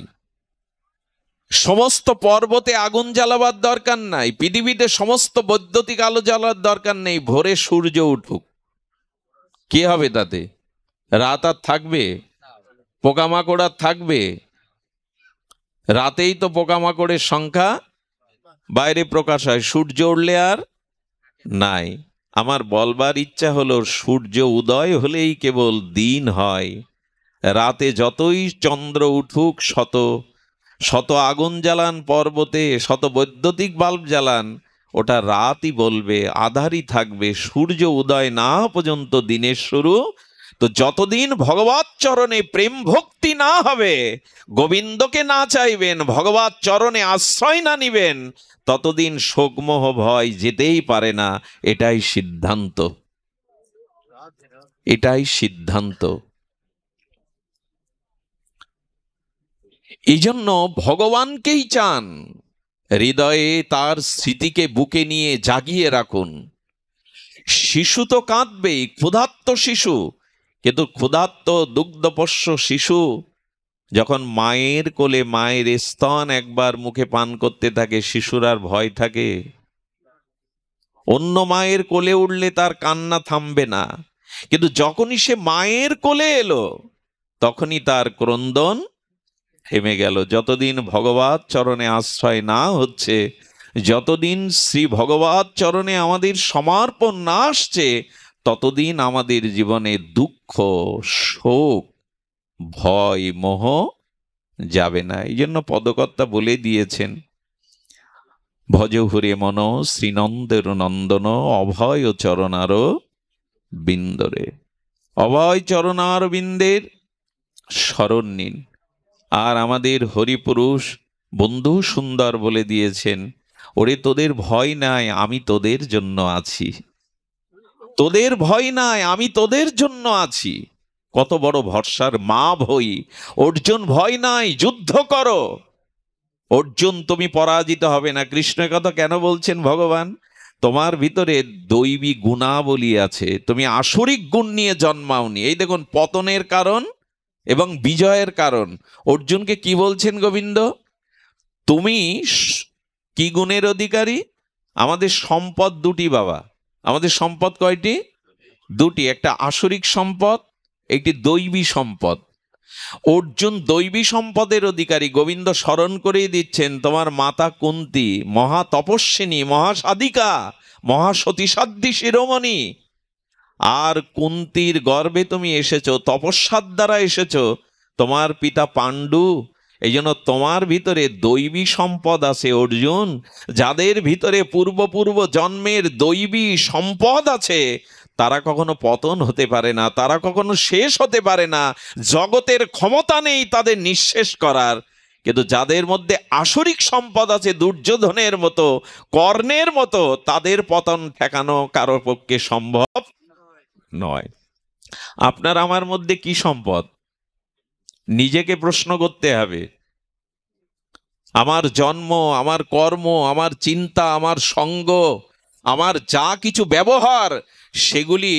সমস্ত পর্বতে আগুন জ্বালাবার দরকার নাই, পৃথিবীতে সমস্ত বৈদ্যুতিক আলো জ্বালার দরকার নেই, ভোরে সূর্য উঠুক, কি হবে তাতে? রাত আর থাকবে? পোকামাকড় আর থাকবে? রাতেই তো পোকামাকড়ের সংখ্যা বাইরে প্রকাশ হয়, সূর্য উঠলে আর নাই। আমার বলবার ইচ্ছা হলো, সূর্য উদয় হলেই কেবল দিন হয়। রাতে যতই চন্দ্র উঠুক, শত শত আগুন জ্বালান পর্বতে, শত বৈদ্যুতিক বাল্ব জ্বালান, ওটা রাতই বলবে, আধারই থাকবে। সূর্য উদয় না পর্যন্ত দিনের শুরু। তো যতদিন ভগবত চরণে প্রেম ভক্তি না হবে, গোবিন্দকে না চাইবেন, ভগবত চরণে আশ্রয় না নিবেন, ততদিন শোকমোহ ভয় যেতেই পারে না। এটাই সিদ্ধান্ত, এটাই সিদ্ধান্ত। এই জন্য ভগবানকেই চান, হৃদয়ে তার স্মৃতিকে বুকে নিয়ে জাগিয়ে রাখুন। শিশু তো কাঁদবেই, ক্ষুধার্ত শিশু, কিন্তু ক্ষুধার্ত দুগ্ধপোষ্য শিশু যখন মায়ের কোলে মায়ের স্তন একবার মুখে পান করতে থাকে, শিশুর আর ভয় থাকে? অন্য মায়ের কোলে উঠলে তার কান্না থামবে না, কিন্তু যখনই সে মায়ের কোলে এলো, তখনই তার ক্রন্দন থেমে গেল। যতদিন ভগবত চরণে আশ্রয় না হচ্ছে, যতদিন শ্রী ভগবত চরণে আমাদের সমর্পণ না আসছে, ততদিন আমাদের জীবনে দুঃখ, শোক, ভয়, মোহ যাবে না। এই জন্য পদকর্তা বলে দিয়েছেন, ভজ হরে মন শ্রীনন্দের নন্দন, অভয় চরণার বিন্দরে। অভয় চরণার বিন্দের শরণ নিন। আর আমাদের হরিপুরুষ বন্ধু সুন্দর বলে দিয়েছেন, ওরে তোদের ভয় নাই, আমি তোদের জন্য আছি। তোদের ভয় নাই, আমি তোদের জন্য আছি। কত বড় ভরসার মা ভই, অর্জুন ভয় নাই, যুদ্ধ করো। অর্জুন তুমি পরাজিত হবে না। কৃষ্ণ কথা কেন বলছেন ভগবান? তোমার ভিতরে দৈবী গুণাবলী আছে, তুমি আসরিক গুণ নিয়ে জন্মাওনি। এই দেখুন, পতনের কারণ এবং বিজয়ের কারণ। অর্জুনকে কি বলছেন গোবিন্দ? তুমি কি গুণের অধিকারী? আমাদের সম্পদ দুটি বাবা। আমাদের সম্পদ কয়টি? দুটি। একটা আসরিক সম্পদ, একটি দৈবী সম্পদ। অর্জুন দৈবী সম্পদের অধিকারী। গোবিন্দ স্মরণ করেই দিচ্ছেন, তোমার মাতা কুন্তী মহা তপস্বিনী, মহাসাধিকা, মহাসতীসাধ্যী শিরোমণি। আর কুন্তির গর্ভে তুমি এসেছো, তপস্যার দ্বারা এসেছো। তোমার পিতা পাণ্ডু, এই জন্য তোমার ভিতরে দৈবী সম্পদ আছে অর্জুন। যাদের ভিতরে পূর্ব জন্মের দৈবী সম্পদ আছে, তারা কখনো পতন হতে পারে না, তারা কখনো শেষ হতে পারে না। জগতের ক্ষমতা নেই তাদের নিঃশেষ করার। কিন্তু যাদের মধ্যে আসরিক সম্পদ আছে, দুর্যোধনের মতো, কর্ণের মতো, তাদের পতন ঠেকানো কারোর পক্ষে সম্ভব নয়। আপনার আমার মধ্যে কি সম্পদ? নিজেকে প্রশ্ন করতে হবে। আমার জন্ম, আমার কর্ম, আমার চিন্তা, আমার সঙ্গ, আমার যা কিছু ব্যবহার, সেগুলি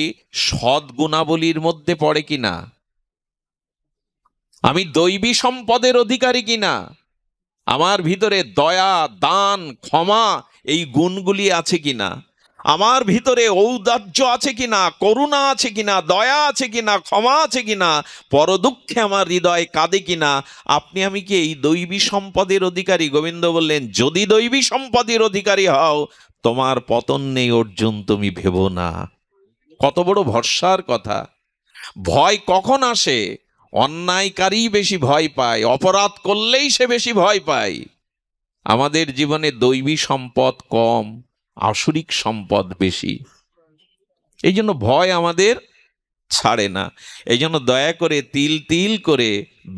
সদ্গুণাবলীর মধ্যে পড়ে কিনা? আমি দৈবী সম্পদের অধিকারী কিনা? আমার ভিতরে দয়া, দান, ক্ষমা এই গুণগুলি আছে কিনা? আমার ভিতরে ঔদার্য আছে কিনা, করুণা আছে কিনা, দয়া আছে কিনা, ক্ষমা আছে কিনা, পরদুঃখে আমার হৃদয় কাঁদে কিনা? আপনি আমি কি এই দৈবী সম্পদের অধিকারী? গোবিন্দ বললেন, যদি দৈবী সম্পদের অধিকারী হও, তোমার পতন নেই অর্জুন, তুমি ভেবো না। কত বড় ভরসার কথা! ভয় কখন আসে? অন্যায়কারী বেশি ভয় পায়, অপরাধ করলেই সে বেশি ভয় পায়। আমাদের জীবনে দৈবী সম্পদ কম, আসরিক সম্পদ বেশি। এই জন্য ভয় আমাদের ছাড়ে না। এই জন্য দয়া করে তিল তিল করে,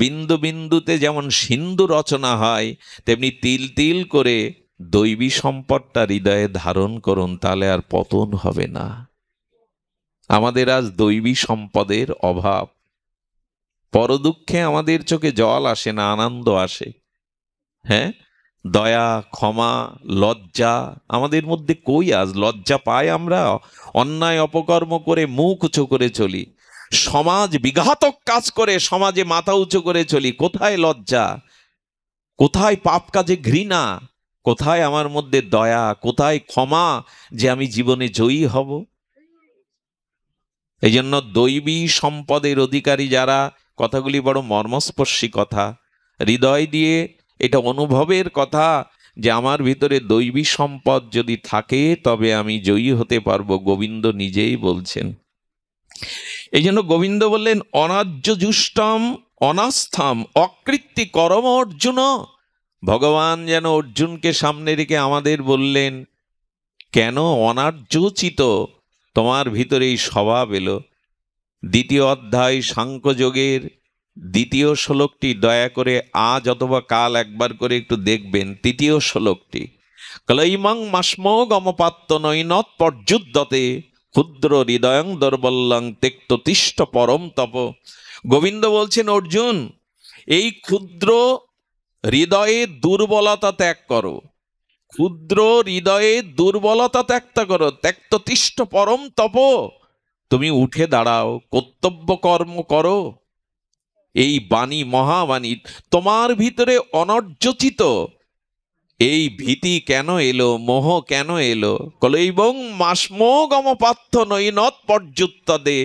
বিন্দু বিন্দুতে যেমন সিন্ধু রচনা হয়, তেমনি তিল তিল করে দৈবী সম্পদটা হৃদয়ে ধারণ করুন, তাহলে আর পতন হবে না। আমাদের আজ দৈবী সম্পদের অভাব। পরদুঃখে আমাদের চোখে জল আসে না, আনন্দ আসে। হ্যাঁ, দয়া, ক্ষমা, লজ্জা আমাদের মধ্যে কই? আজ লজ্জা পাই আমরা? অন্যায় অপকর্ম করে মুখ উঁচু করে চলি, সমাজ বিঘাতক কাজ করে সমাজে মাথা উঁচু করে চলি। কোথায় লজ্জা? কোথায় পাপ কাজে ঘৃণা? কোথায় আমার মধ্যে দয়া? কোথায় ক্ষমা, যে আমি জীবনে জয়ী হব? এই জন্য দৈবী সম্পদের অধিকারী যারা, কথাগুলি বড় মর্মস্পর্শী কথা, হৃদয় দিয়ে এটা অনুভবের কথা, যে আমার ভিতরে দৈবী সম্পদ যদি থাকে তবে আমি জয়ী হতে পারবো। গোবিন্দ নিজেই বলছেন। এই জন্য গোবিন্দ বললেন, অনার্য জুষ্টম অনাস্থাম অকৃত্তি করম অর্জুন। ভগবান যেন অর্জুনকে সামনে রেখে আমাদের বললেন, কেন অনার্যোচিত তোমার ভিতরে এই স্বভাব এলো? দ্বিতীয় অধ্যায় সাংখ্যযোগের দ্বিতীয় শ্লোকটি দয়া করে আজ অথবা কাল একবার করে একটু দেখবেন। তৃতীয় শ্লোকটি, ক্লৈমং মাসমো গমপাত্ত নৈনত পর্যুদ্যতে ক্ষুদ্র হৃদয়ং দুর্বলং তেক্ততিষ্ঠ পরম তপ। গোবিন্দ বলছেন, অর্জুন, এই ক্ষুদ্র হৃদয়ে দুর্বলতা ত্যাগ করো, ক্ষুদ্র হৃদয়ে দুর্বলতা ত্যাগ করো, তেক্ততিষ্ঠ পরম তপ। তুমি উঠে দাঁড়াও, কর্তব্য কর্ম করো। এই বাণী মহাবাণী তোমার ভিতরে অনর্যচিত। এই ভীতি কেন এলো, মোহ কেন এলো? কলৈবং মাসমো গমপার্থ নৈনত পর্যুত্তদে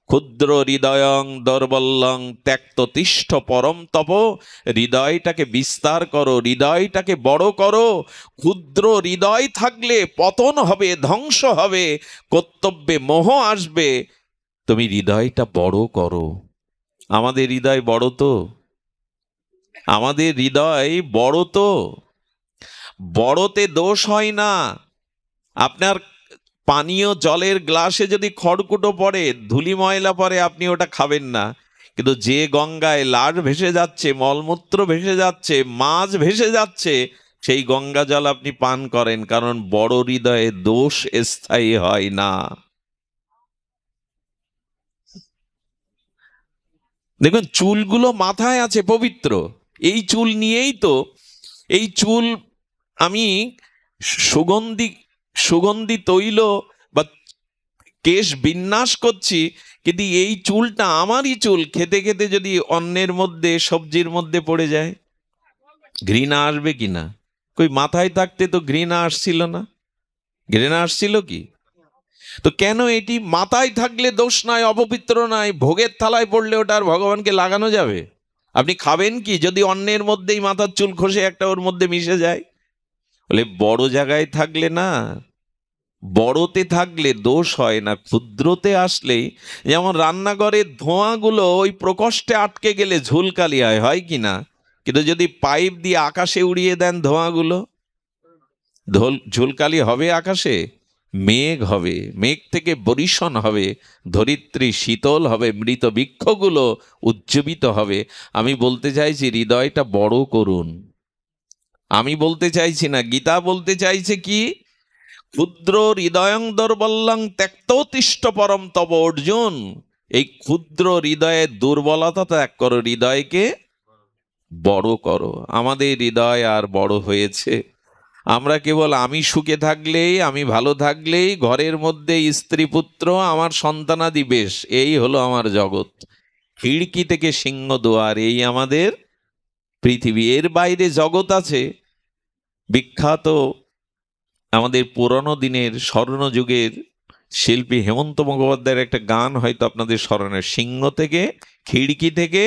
ক্ষুদ্র হৃদয়ং দুর্বলং ত্যক্ততিষ্ঠ পরম তপ। হৃদয়টাকে বিস্তার করো, হৃদয়টাকে বড় করো। ক্ষুদ্র হৃদয় থাকলে পতন হবে, ধ্বংস হবে, কর্তব্যে মোহ আসবে। তুমি হৃদয়টা বড় করো। আমাদের হৃদয় বড় তো? আমাদের হৃদয় বড় তো? বড়তে দোষ হয় না। আপনার পানীয় জলের গ্লাসে যদি খড়কুটো পড়ে, ধুলি ময়লা পড়ে, আপনি ওটা খাবেন না। কিন্তু যে গঙ্গায় লাশ ভেসে যাচ্ছে, মলমূত্র ভেসে যাচ্ছে, মাছ ভেসে যাচ্ছে, সেই গঙ্গা জল আপনি পান করেন, কারণ বড় হৃদয়ে দোষ স্থায়ী হয় না। দেখুন, চুলগুলো মাথায় আছে পবিত্র, এই চুল নিয়েই তো এই চুল আমি সুগন্ধি সুগন্ধি তৈল বা কেশ বিন্যাস করছি, কিন্তু এই চুলটা আমারই চুল, খেতে খেতে যদি অন্যের মধ্যে সবজির মধ্যে পড়ে যায়, ঘৃণা আসবে কিনা? কই মাথায় থাকতে তো ঘৃণা আসছিল না? ঘৃণা আসছিল কি? তো কেন এটি মাথায় থাকলে দোষ নয়, অপবিত্র নয়, ভোগের থালায় পড়লে ওটা আর ভগবানকে লাগানো যাবে? আপনি খাবেন কি যদি অন্যের মধ্যেই মাথার চুল খসে একটা ওর মধ্যে মিশে যায়? বলে বড় জায়গায় থাকলে না, বড়তে থাকলে দোষ হয় না, ক্ষুদ্রতে আসলেই, যেমন রান্নাঘরের ধোঁয়াগুলো ওই প্রকোষ্ঠে আটকে গেলে ঝুলকালি হয়, হয় কি না? কিন্তু যদি পাইপ দিয়ে আকাশে উড়িয়ে দেন ধোঁয়াগুলো, ঝুলকালি হবে আকাশে? মেঘ হবে, মেঘ থেকে বরিশন হবে, ধরিত্রী শীতল হবে, মৃত বৃক্ষগুলো উজ্জীবিত হবে। আমি বলতে চাইছি হৃদয়টা বড় করুন। আমি বলতে চাইছি না, গীতা বলতে চাইছে কি? ক্ষুদ্র হৃদয়ং দৌর্বল্যং ত্যক্তোতিষ্ঠ পরম তব অর্জুন। এই ক্ষুদ্র হৃদয়ের দুর্বলতা ত্যাগ করো, হৃদয়কে বড় করো। আমাদের হৃদয় আর বড় হয়েছে। আমরা কেবল আমি সুখে থাকলেই, আমি ভালো থাকলেই, ঘরের মধ্যে স্ত্রী পুত্র আমার সন্তানাদি বেশ, এই হলো আমার জগৎ। খিড়কি থেকে সিংহ দুয়ার, এই আমাদের পৃথিবী। এর বাইরে জগৎ আছে। বিখ্যাত আমাদের পুরনো দিনের স্বর্ণযুগের শিল্পী হেমন্ত মুখোপাধ্যায়ের একটা গান হয়তো আপনাদের স্মরণে, সিংহ থেকে খিড়কি থেকে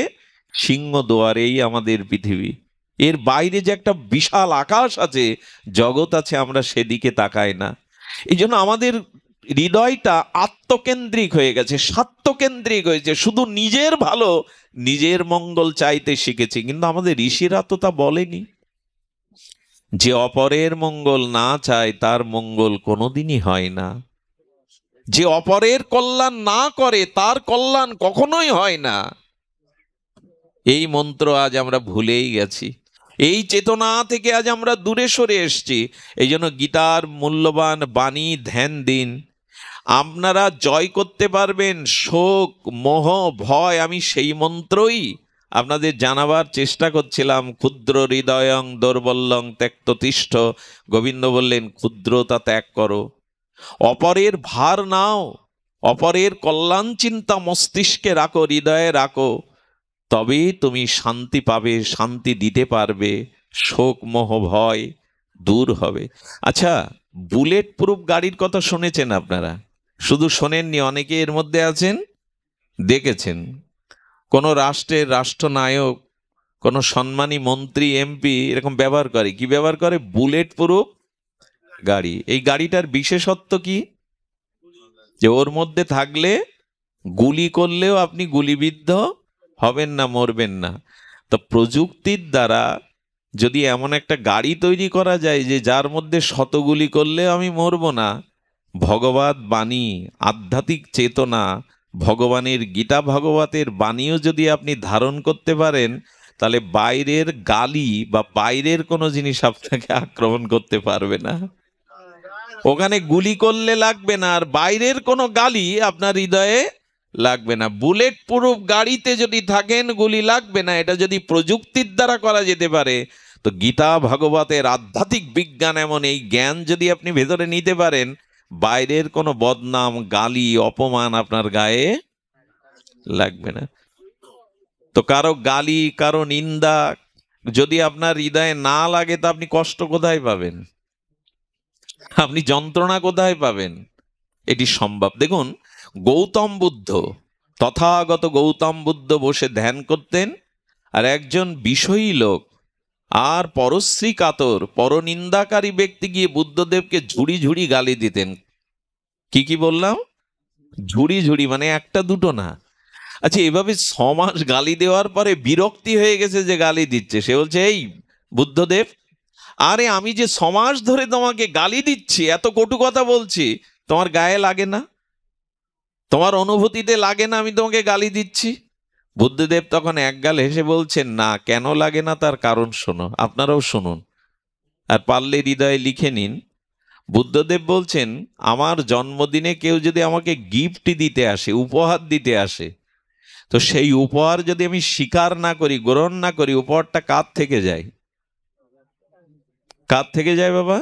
সিংহ দুয়ার, এই আমাদের পৃথিবী। এর বাইরে যে একটা বিশাল আকাশ আছে, জগৎ আছে, আমরা সেদিকে তাকাই না। এই জন্য আমাদের হৃদয়টা আত্মকেন্দ্রিক হয়ে গেছে, স্বার্থকেন্দ্রিক হয়েছে, শুধু নিজের ভালো, নিজের মঙ্গল চাইতে শিখেছি। কিন্তু আমাদের ঋষিরা তো তা বলেনি। যে অপরের মঙ্গল না চায় তার মঙ্গল কোনোদিনই হয় না। যে অপরের কল্যাণ না করে তার কল্যাণ কখনোই হয় না। এই মন্ত্র আজ আমরা ভুলেই গেছি। এই চেতনা থেকে আজ আমরা দূরে সরে এসেছি। এই জন্য গীতার মূল্যবান বাণী ধ্যান দিন। আপনারা জয় করতে পারবেন শোক, মোহ, ভয়। আমি সেই মন্ত্রই আপনাদের জানাবার চেষ্টা করছিলাম। ক্ষুদ্র হৃদয়ং দৌর্বল্যং ত্যক্তোতিষ্ঠ। গোবিন্দ বললেন ক্ষুদ্রতা ত্যাগ করো, অপরের ভার নাও, অপরের কল্যাণ চিন্তা মস্তিষ্কে রাখো, হৃদয়ে রাখো, তবেই তুমি শান্তি পাবে, শান্তি দিতে পারবে, শোক মোহ ভয় দূর হবে। আচ্ছা, বুলেট প্রুফ গাড়ির কথা শুনেছেন আপনারা? শুধু শোনেননি, অনেকে এর মধ্যে আছেন, দেখেছেন। কোন রাষ্ট্রের রাষ্ট্রনায়ক, কোন সম্মানী মন্ত্রী, এমপি এরকম ব্যবহার করে। কি ব্যবহার করে? বুলেট প্রুফ গাড়ি। এই গাড়িটার বিশেষত্ব কি? যে ওর মধ্যে থাকলে গুলি করলেও আপনি গুলিবিদ্ধ হবেন না, মরবেন না। তো প্রযুক্তির দ্বারা যদি এমন একটা গাড়ি তৈরি করা যায় যে যার মধ্যে শত গুলি করলেও আমি মরব না, ভগবত বাণী, আধ্যাত্মিক চেতনা, ভগবানের গীতা ভাগবতের বাণীও যদি আপনি ধারণ করতে পারেন, তাহলে বাইরের গালি বা বাইরের কোনো জিনিস আপনাকে আক্রমণ করতে পারবে না। ওখানে গুলি করলে লাগবে না, আর বাইরের কোনো গালি আপনার হৃদয়ে লাগবে না। বুলেট প্রুফ গাড়িতে যদি থাকেন গুলি লাগবে না। এটা যদি প্রযুক্তির দ্বারা করা যেতে পারে, তো গীতা ভাগবতের আধ্যাত্মিক বিজ্ঞান এমন এই জ্ঞান যদি আপনি ভেতরে নিতে পারেন, বাইরের কোনো বদনাম, গালি, অপমান আপনার গায়ে লাগবে না। তো কারো গালি, কারো নিন্দা যদি আপনার হৃদয়ে না লাগে, তো আপনি কষ্ট কোথায় পাবেন? আপনি যন্ত্রণা কোথায় পাবেন? এটি সম্ভব। দেখুন, গৌতম বুদ্ধ, তথাগত গৌতম বুদ্ধ বসে ধ্যান করতেন, আর একজন বিষয়ী লোক আর পরশ্রী কাতর পরনিন্দাকারী ব্যক্তি গিয়ে বুদ্ধদেবকে ঝুড়ি ঝুড়ি গালি দিতেন। কি কি বললাম? ঝুড়ি ঝুড়ি, মানে একটা দুটো না। আচ্ছা, এভাবে 6 মাস গালি দেওয়ার পরে বিরক্তি হয়ে গেছে যে গালি দিচ্ছে। সে বলছে, এই বুদ্ধদেব, আরে আমি যে 6 মাস ধরে তোমাকে গালি দিচ্ছি, এত কটু কথা বলছি, তোমার গায়ে লাগে না? তোমার অনুভূতিতে লাগে না আমি তোমাকে গালি দিচ্ছি? বুদ্ধদেব তখন একগাল হেসে বলছেন, না, কেন লাগে না তার কারণ শোনো, আপনারাও শুনুন, আর পারলে হৃদয়ে লিখে নিন। বুদ্ধদেব বলছেন, আমার জন্মদিনে কেউ যদি আমাকে গিফট দিতে আসে, উপহার দিতে আসে, তো সেই উপহার যদি আমি স্বীকার না করি, গ্রহণ না করি, উপহারটা কার থেকে যায়? কার থেকে যায় বাবা?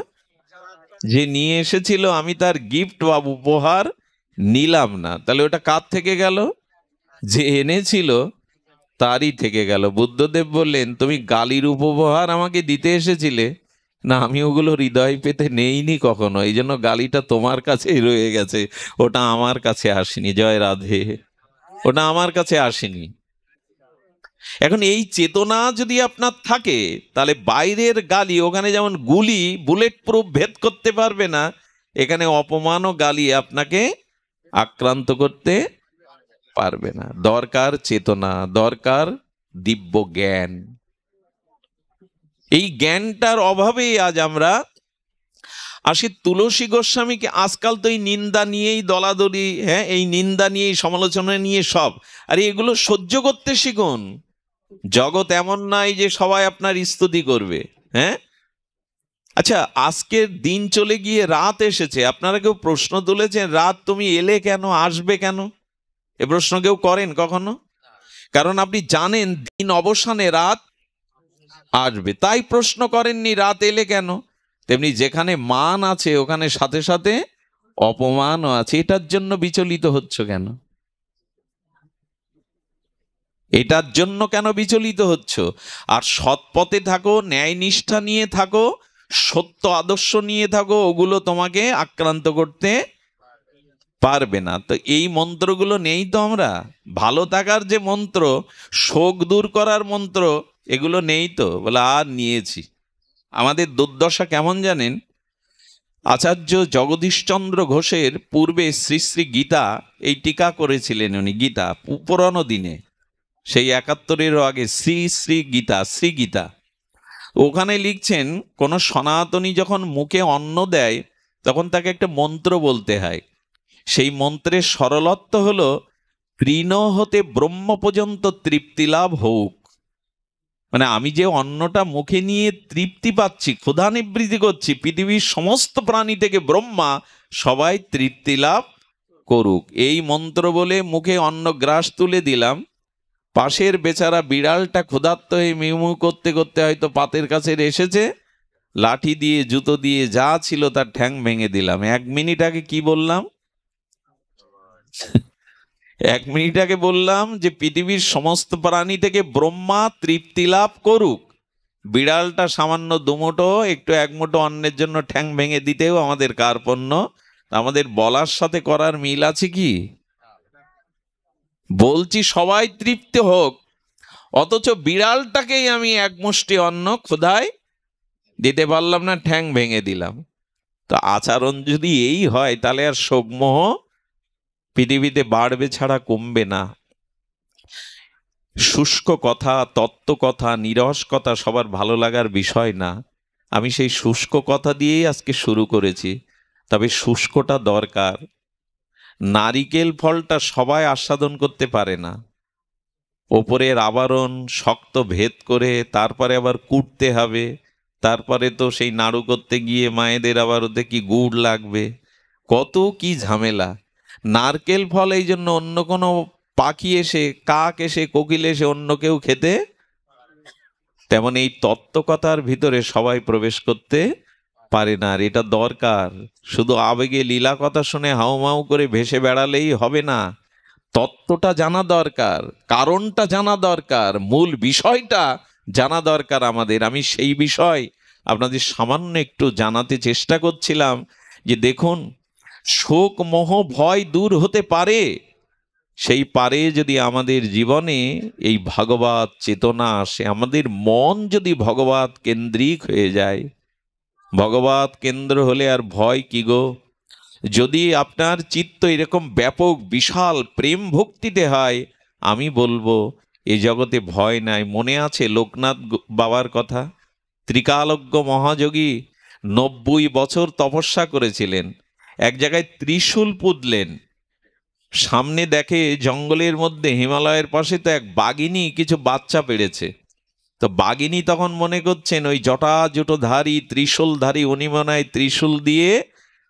যে নিয়ে এসেছিল আমি তার গিফট বা উপহার নিলাম না, তাহলে ওটা কার থেকে গেল? যে এনেছিল তারই থেকে গেল। বুদ্ধদেব বললেন, তুমি গালির উপহার আমাকে দিতে এসেছিলে না, আমি ওগুলো হৃদয় পেতে নেইনি কখনো, এই জন্য গালিটা তোমার কাছেই রয়ে গেছে, ওটা আমার কাছে আসেনি। জয় রাধে। ওটা আমার কাছে আসেনি। এখন এই চেতনা যদি আপনার থাকে, তাহলে বাইরের গালি, ওখানে যেমন গুলি বুলেট প্রুফ ভেদ করতে পারবে না, এখানে অপমান ও গালি আপনাকে আক্রান্ত করতে পারবে না। দরকার চেতনা, দরকার দিব্য জ্ঞান। এই জ্ঞানটার অভাবেই আজ আমরা আসি তুলসী গোস্বামীকে। আজকাল তো এই নিন্দা নিয়েই দলাদলি, হ্যাঁ, এই নিন্দা নিয়েই, সমালোচনা নিয়ে সব। আর এগুলো সহ্য করতে শিখুন। জগৎ এমন নাই যে সবাই আপনার স্তুতি করবে। হ্যাঁ, আচ্ছা, আজকের দিন চলে গিয়ে রাত এসেছে, আপনারা কেউ প্রশ্ন তুলেছেন, রাত তুমি এলে কেন, আসবে কেন? এ প্রশ্ন কেউ করেন কখনো? কারণ আপনি জানেন দিন অবসানে রাত আসবে, তাই প্রশ্ন করেননি রাত এলে কেন। তেমনি যেখানে মান আছে ওখানে সাথে সাথে অপমানও আছে। এটার জন্য বিচলিত হচ্ছ কেন? এটার জন্য কেন বিচলিত হচ্ছ? আর সৎ পথে থাকো, ন্যায় নিষ্ঠা নিয়ে থাকো, সত্য আদর্শ নিয়ে থাকো, ওগুলো তোমাকে আক্রান্ত করতে পারবে না। তো এই মন্ত্রগুলো নেই তো আমরা, ভালো থাকার যে মন্ত্র, শোক দূর করার মন্ত্র, এগুলো নেই তো। বলে আর নিয়েছি। আমাদের দুর্দশা কেমন জানেন? আচার্য জগদীশচন্দ্র ঘোষের পূর্বে শ্রী শ্রী গীতা, এই টিকা করেছিলেন উনি, গীতা পুরনো দিনে, সেই 71-এরও আগে, শ্রী শ্রী গীতা, শ্রী গীতা। ওখানে লিখছেন, কোন সনাতনী যখন মুখে অন্ন দেয় তখন তাকে একটা মন্ত্র বলতে হয়। সেই মন্ত্রের সরলত্ব হলো, তৃণ হতে ব্রহ্ম পর্যন্ত তৃপ্তি লাভ হোক। মানে আমি যে অন্নটা মুখে নিয়ে তৃপ্তি পাচ্ছি, ক্ষুধা নিবৃত্তি করছি, পৃথিবীর সমস্ত প্রাণী থেকে ব্রহ্মা সবাই তৃপ্তি লাভ করুক, এই মন্ত্র বলে মুখে অন্ন গ্রাস তুলে দিলাম। পাশের বেচারা বিড়ালটা ক্ষুধার্ত হয়ে মিউমিউ করতে করতে হয়তো পাতের কাছে এসেছে, লাঠি দিয়ে জুতো দিয়ে যা ছিল তার ঠ্যাং ভেঙে দিলাম। 1 মিনিট আগে কি বললাম? 1 মিনিট আগে বললাম যে পৃথিবীর সমস্ত প্রাণী থেকে ব্রহ্মা তৃপ্তি লাভ করুক। বিড়ালটা সামান্য দুমুঠো, একটু 1 মুঠো অন্নের জন্য ঠ্যাং ভেঙে দিতেও আমাদের কার্পণ্য। আমাদের বলার সাথে করার মিল আছে কি? বলছি সবাই তৃপ্তি হোক, অথচ বিড়ালটাকেই আমি 1 মুষ্টি অন্ন ক্ষুধায় দিতে পারলাম না, ঠ্যাং ভেঙে দিলাম। তো আচরণ যদি এই হয়, তাহলে আর শোকমোহ পৃথিবীতে বাড়বে ছাড়া কমবে না। শুষ্ক কথা, তত্ত্ব কথা, নিরস কথা সবার ভালো লাগার বিষয় না। আমি সেই শুষ্ক কথা দিয়েই আজকে শুরু করেছি, তবে শুষ্কটা দরকার। নারিকেল ফলটা সবাই আস্বাদন করতে পারে না, ওপরের আবরণ শক্ত ভেদ করে তারপরে আবার কুটতে হবে, তারপরে তো সেই নাড়ু করতে গিয়ে মায়েদের আবার ওতে কি গুড় লাগবে, কত কি ঝামেলা। নারকেল ফল এই জন্য অন্য কোনো পাখি এসে, কাক এসে, কোকিল এসে অন্য কেউ খেতে, তেমন এই তত্ত্বকথার ভিতরে সবাই প্রবেশ করতে পারে না। আর এটা দরকার। শুধু আবেগে লীলা কথা শুনে হাউমাউ করে ভেসে বেড়ালেই হবে না, তত্ত্বটা জানা দরকার, কারণটা জানা দরকার, মূল বিষয়টা জানা দরকার আমাদের। আমি সেই বিষয় আপনাদের সামান্য একটু জানাতে চেষ্টা করছিলাম যে দেখুন, শোক মোহ ভয় দূর হতে পারে, সেই পারে যদি আমাদের জীবনে এই ভাগবত চেতনা আসে, আমাদের মন যদি ভগবত কেন্দ্রিক হয়ে যায়। ভগবত কেন্দ্র হলে আর ভয় কি গো? যদি আপনার চিত্ত এরকম ব্যাপক বিশাল প্রেম ভক্তিতে হয়, আমি বলবো এ জগতে ভয় নাই। মনে আছে লোকনাথ বাবার কথা? ত্রিকালজ্ঞ মহাযোগী 90 বছর তপস্যা করেছিলেন, এক জায়গায় ত্রিশূল পুঁতলেন, সামনে দেখে জঙ্গলের মধ্যে হিমালয়ের পাশে তো এক বাঘিনী কিছু বাচ্চা পেড়েছে। তো বাঘিনী তখন মনে করছেন ওই জটাজুটোধারী ত্রিশূলধারী উনি মনে হয় ত্রিশূল দিয়ে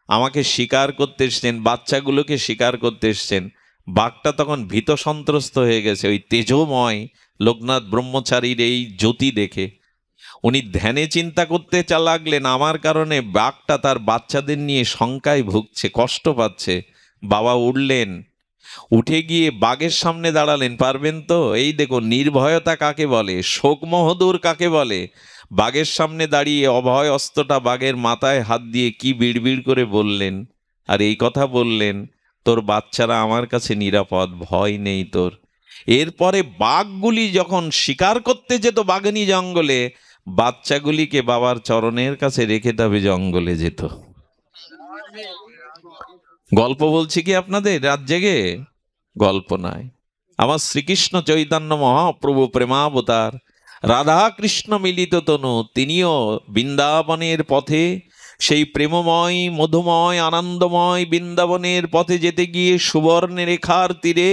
আমাকে শিকার করতে এসছেন, বাচ্চাগুলোকে শিকার করতে এসছেন। বাঘটা তখন ভীত সন্ত্রস্ত হয়ে গেছে ওই তেজময় লোকনাথ ব্রহ্মচারীর এই জ্যোতি দেখে। উনি ধ্যানে চিন্তা করতে লাগলেন, আমার কারণে বাঘটা তার বাচ্চাদের নিয়ে শঙ্কায় ভুগছে, কষ্ট পাচ্ছে। বাবা উঠলেন, উঠে গিয়ে বাঘের সামনে দাঁড়ালেন, পারবেন তো? এই দেখো নির্ভয়তা কাকে বলে, শোক মহদূর কাকে বলে। বাঘের সামনে দাঁড়িয়ে অভয় অস্ত্রটা বাঘের মাথায় হাত দিয়ে কি বিড়বিড় করে বললেন, আর এই কথা বললেন, তোর বাচ্চারা আমার কাছে নিরাপদ, ভয় নেই তোর। এরপরে বাঘগুলি যখন শিকার করতে যেত বাঘনি জঙ্গলে, বাচ্চাগুলিকে বাবার চরণের কাছে রেখে তবে জঙ্গলে যেত। গল্প বলছি কি আপনাদের রাত জেগে? গল্প নয়। আমার শ্রীকৃষ্ণ চৈতন্য মহাপ্রভু প্রেমাবতার রাধা কৃষ্ণ মিলিত তনু, তিনিও বৃন্দাবনের পথে, সেই প্রেমময় মধুময় আনন্দময় বৃন্দাবনের পথে যেতে গিয়ে সুবর্ণ রেখার তীরে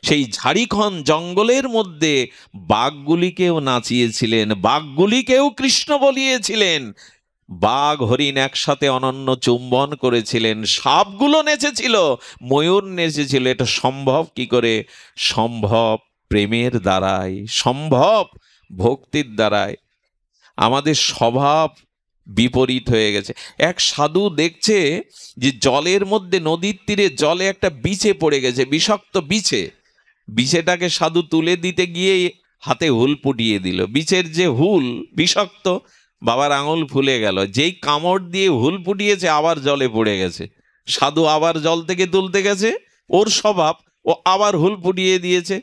সেই ঝাড়িখন জঙ্গলের মধ্যে বাঘগুলিকেও নাচিয়েছিলেন, বাঘগুলিকেও কৃষ্ণ বলিয়েছিলেন। বাঘ হরিণ একসাথে অনন্য চুম্বন করেছিলেন, সাপগুলো নেচেছিল, ময়ূর নেচেছিল। এটা সম্ভব কি করে? সম্ভব প্রেমের দ্বারাই, সম্ভব ভক্তির দ্বারাই। আমাদের স্বভাব বিপরীত হয়ে গেছে। এক সাধু দেখছে যে জলের মধ্যে, নদীর তীরে জলে একটা বিছে পড়ে গেছে, বিষাক্ত বিছে। বিছেটাকে সাধু তুলে দিতে গিয়ে হাতে হুল ফুটিয়ে দিল। বিছের যে হুল বিষাক্ত, বাবার আঙুল ফুলে গেল। যেই কামড় দিয়ে হুল ফুটিয়েছে আবার জলে পড়ে গেছে। সাধু আবার জল থেকে তুলতে গেছে, ওর স্বভাব, ও আবার হুল ফুটিয়ে দিয়েছে।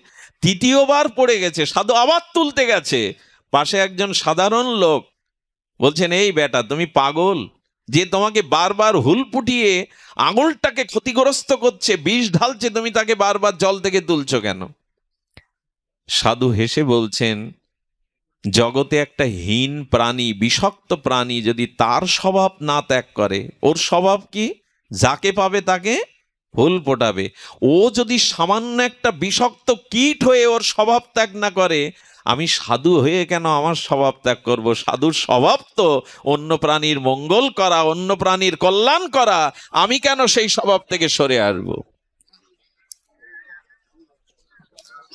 তৃতীয়বার পড়ে গেছে, সাধু আবার তুলতে গেছে। পাশে একজন সাধারণ লোক বলছেন, এই বেটা তুমি পাগল, যে তোমাকে বারবার হুল ফুটিয়ে আঙুলটাকে ক্ষতিগ্রস্ত করছে, বিষ ঢালছে, তুমি তাকে বারবার জল থেকে তুলছো কেন? সাধু হেসে বলছেন, জগতে একটা হীন প্রাণী, বিষাক্ত প্রাণী যদি তার স্বভাব না ত্যাগ করে, ওর স্বভাব কি? যাকে পাবে তাকে হুল ফোটাবে। ও যদি সামান্য একটা বিষাক্ত কীট হয়ে ওর স্বভাব ত্যাগ না করে, আমি সাধু হয়ে কেন আমার স্বভাব ত্যাগ করব? সাধুর স্বভাব তো অন্য প্রাণীর মঙ্গল করা, অন্য প্রাণীর কল্যাণ করা। আমি কেন সেই স্বভাব থেকে সরে আসব?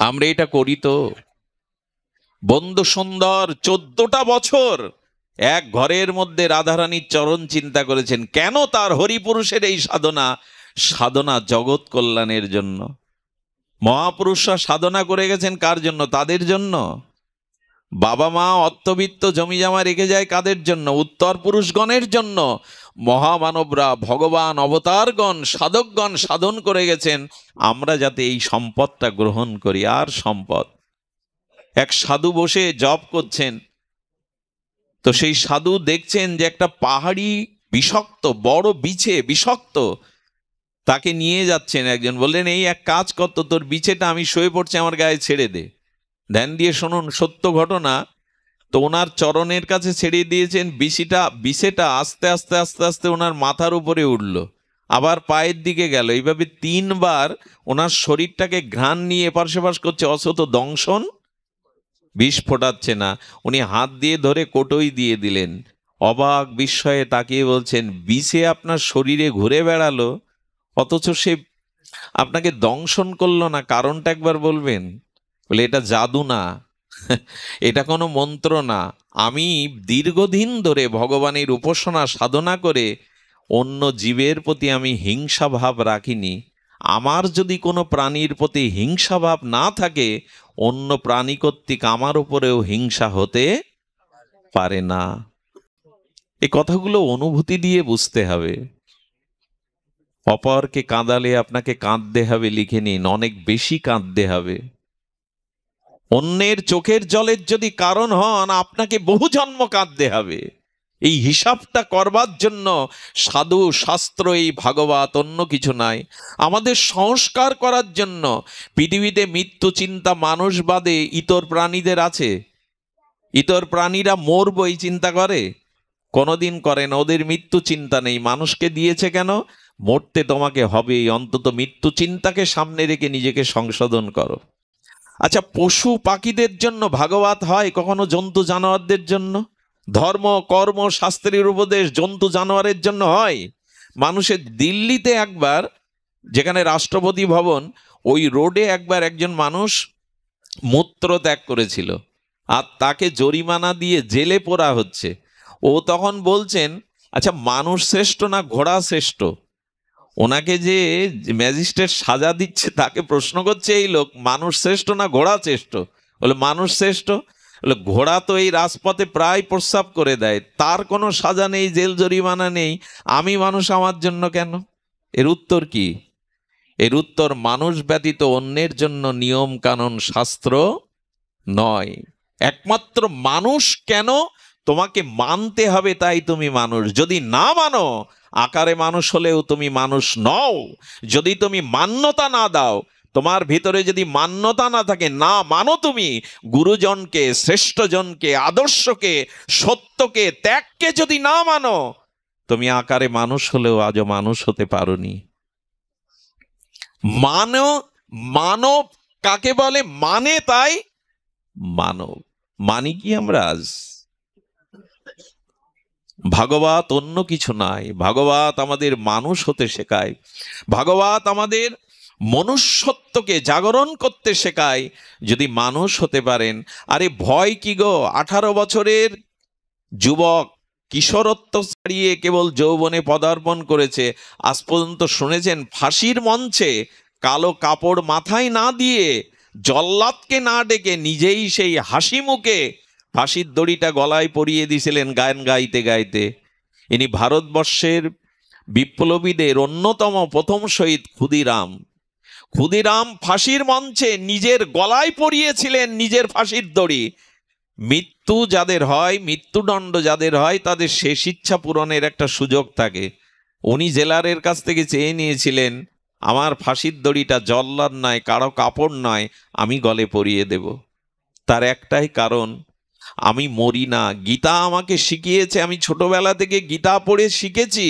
আমরা এটা করি তো। বন্ধু সুন্দর 14টা বছর এক ঘরের মধ্যে রাধারানীর চরণ চিন্তা করেছেন। কেন? তার হরিপুরুষের এই সাধনা, সাধনা জগৎ কল্যাণের জন্য। মহাপুরুষরা সাধনা করে গেছেন কার জন্য? তাদের জন্য। বাবা মা অর্থবিত্ত জমি জমা রেখে যায় কাদের জন্য? উত্তর পুরুষগণের জন্য। মহামানবরা, ভগবান অবতারগণ, সাধকগণ সাধন করে গেছেন আমরা যাতে এই সম্পদটা গ্রহণ করি। আর সম্পদ, এক সাধু বসে জপ করছেন, তো সেই সাধু দেখছেন যে একটা পাহাড়ি বিষাক্ত বড় বিছে, বিষাক্ত, তাকে নিয়ে যাচ্ছেন একজন। বললেন, এই এক কাজ করতো, তোর বিছেটা আমি শুয়ে পড়ছি, আমার গায়ে ছেড়ে দে। ধ্যান দিয়ে শুনুন, সত্য ঘটনা। তো ওনার চরণের কাছে ছেড়ে দিয়েছেন। বিছেটা আস্তে আস্তে আস্তে আস্তে ওনার মাথার উপরে উঠল, আবার পায়ের দিকে গেল। এইভাবে 3বার ওনার শরীরটাকে ঘ্রাণ নিয়ে এপাশ সেপাশ করছে, অথচ দংশন বিষ ফোটাচ্ছে না। উনি হাত দিয়ে ধরে কোটোই দিয়ে দিলেন। অবাক বিস্ময়ে তাকিয়ে বলছেন, বিষে আপনার শরীরে ঘুরে বেড়ালো, অথচ সে আপনাকে দংশন করলো না, কারণটা একবার বলবেন? বলে, এটা জাদু না, এটা কোনো মন্ত্র না। আমি দীর্ঘদিন ধরে ভগবানের উপাসনা সাধনা করে অন্য জীবের প্রতি আমি হিংসা ভাব রাখিনি। আমার যদি কোনো প্রাণীর প্রতি হিংসা ভাব না থাকে, অন্য প্রাণী কর্তৃক আমার উপরেও হিংসা হতে পারে না। এই কথাগুলো অনুভূতি দিয়ে বুঝতে হবে। অপরকে কাঁদালে আপনাকে কাঁদতে হবে লিখে নিন, অনেক বেশি কাঁদতে হবে। অন্যের চোখের জলের যদি কারণ হন, আপনাকে বহু জন্ম কাঁদতে হবে। এই হিসাবটা করবার জন্য সাধু, শাস্ত্র, এই ভাগবত, অন্য কিছু নাই। আমাদের সংস্কার করার জন্য। পৃথিবীতে মৃত্যু চিন্তা মানুষ বাদে ইতর প্রাণীদের আছে? ইতর প্রাণীরা মরব এই চিন্তা করে? কোনোদিন করে না। ওদের মৃত্যু চিন্তা নেই। মানুষকে দিয়েছে কেন? মরতে তোমাকে হবেই। অন্তত মৃত্যু চিন্তাকে সামনে রেখে নিজেকে সংশোধন করো। আচ্ছা, পশু পাখিদের জন্য ভাগবত হয় কখনো? জন্তু জানোয়ারদের জন্য ধর্ম, কর্ম, শাস্ত্রের উপদেশ জন্তু জানোয়ারের জন্য হয়? মানুষের দিল্লিতে একবার, যেখানে রাষ্ট্রপতি ভবন, ওই রোডে একবার একজন মানুষ মূত্র ত্যাগ করেছিল। আর তাকে জরিমানা দিয়ে জেলে পোরা হচ্ছে। ও তখন বলছেন, আচ্ছা মানুষ শ্রেষ্ঠ না ঘোড়া শ্রেষ্ঠ? ওনাকে যে ম্যাজিস্ট্রেট সাজা দিচ্ছে তাকে প্রশ্ন করছে এই লোক, মানুষ শ্রেষ্ঠ না ঘোড়া শ্রেষ্ঠ? বলে মানুষ শ্রেষ্ঠ। বলে ঘোড়া তো এই রাজপথে প্রায় প্রস্রাব করে দেয়, তার কোনো সাজা নেই, জেল জরিমানা নেই, আমি মানুষ, আমার জন্য কেন? এর উত্তর কি? এর উত্তর, মানুষ ব্যতীত অন্যের জন্য নিয়ম কানুন শাস্ত্র নয়। একমাত্র মানুষ কেন? তোমাকে মানতে হবে, তাই তুমি মানুষ। যদি না মানো, আকারে মানুষ হলেও তুমি মানুষ নও। যদি তুমি মান্যতা না দাও, তোমার ভিতরে যদি মান্যতা না থাকে, না মানো তুমি গুরুজনকে, শ্রেষ্ঠজনকে, আদর্শকে, সত্যকে, ত্যাগকে যদি না মানো, তুমি আকারে মানুষ হলেও আজও মানুষ হতে পারোনি। মানব কাকে বলে? মানে তাই মানব। মানি কি আমরা আজ? ভাগবত অন্য কিছু নাই। ভাগবত আমাদের মানুষ হতে শেখায়। ভাগবত আমাদের মনুষ্যত্বকে জাগরণ করতে শেখায়। যদি মানুষ হতে পারেন, আরে ভয় কি গো? 18 বছরের যুবক কিশোরত্ব ছাড়িয়ে কেবল যৌবনে পদার্পণ করেছে। আজ পর্যন্ত শুনেছেন ফাঁসির মঞ্চে কালো কাপড় মাথায় না দিয়ে, জল্লাদকে না ডেকে নিজেই সেই হাসি মুখে ফাঁসির দড়িটা গলায় পরিয়ে দিয়েছিলেন গান গাইতে গাইতে। ইনি ভারতবর্ষের বিপ্লবীদের অন্যতম প্রথম শহীদ ক্ষুদিরাম। ক্ষুদিরাম ফাঁসির মঞ্চে নিজের গলায় পরিয়েছিলেন নিজের ফাঁসির দড়ি। মৃত্যু যাদের হয়, মৃত্যুদণ্ড যাদের হয়, তাদের শেষ ইচ্ছা পূরণের একটা সুযোগ থাকে। উনি জেলারের কাছ থেকে চেয়ে নিয়েছিলেন, আমার ফাঁসির দড়িটা জল্লাদ নয়, কারো কাপড় নয়, আমি গলে পরিয়ে দেব। তার একটাই কারণ, আমি মরি না। গীতা আমাকে শিখিয়েছে, আমি ছোটবেলা থেকে গীতা পড়ে শিখেছি,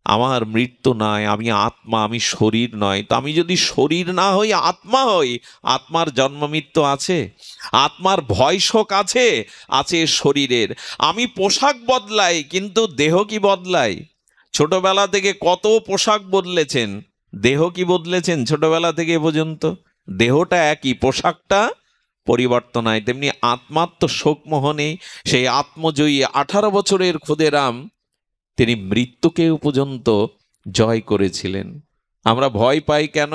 আমার মৃত্যু নয়, আমি আত্মা, আমি শরীর নয়। তো আমি যদি শরীর না হই, আত্মা হই, আত্মার জন্ম মৃত্যু আছে, আত্মার ভয় শোক আছে, আছে শরীরের। আমি পোশাক বদলাই, কিন্তু দেহ কি বদলাই? ছোটবেলা থেকে কত পোশাক বদলেছেন, দেহ কি বদলেছেন ছোটবেলা থেকে এ পর্যন্ত? দেহটা একই, পোশাকটা পরিবর্তন হয়। তেমনি আত্মার তো শোক মোহনে সেই আত্মজয়ী 18 বছরের ক্ষুদিরাম, তিনি মৃত্যুকেও পর্যন্ত জয় করেছিলেন। আমরা ভয় পাই কেন?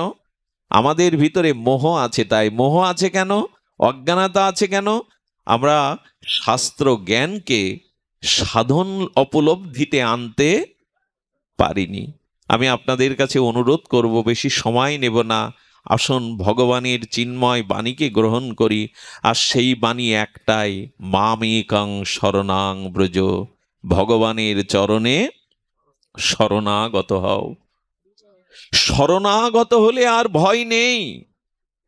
আমাদের ভিতরে মোহ আছে। তাই মোহ আছে কেন? অজ্ঞানতা আছে কেন? আমরা শাস্ত্র জ্ঞানকে সাধন উপলব্ধিতে আনতে পারিনি। আমি আপনাদের কাছে অনুরোধ করব, বেশি সময় নেব না, আসুন ভগবানের চিন্ময় বাণীকে গ্রহণ করি। আর সেই বাণী একটাই, মামেকং শরণাং ব্রজ, ভগবানের চরণে শরণাগত হও। শরণাগত হলে আর ভয় নেই।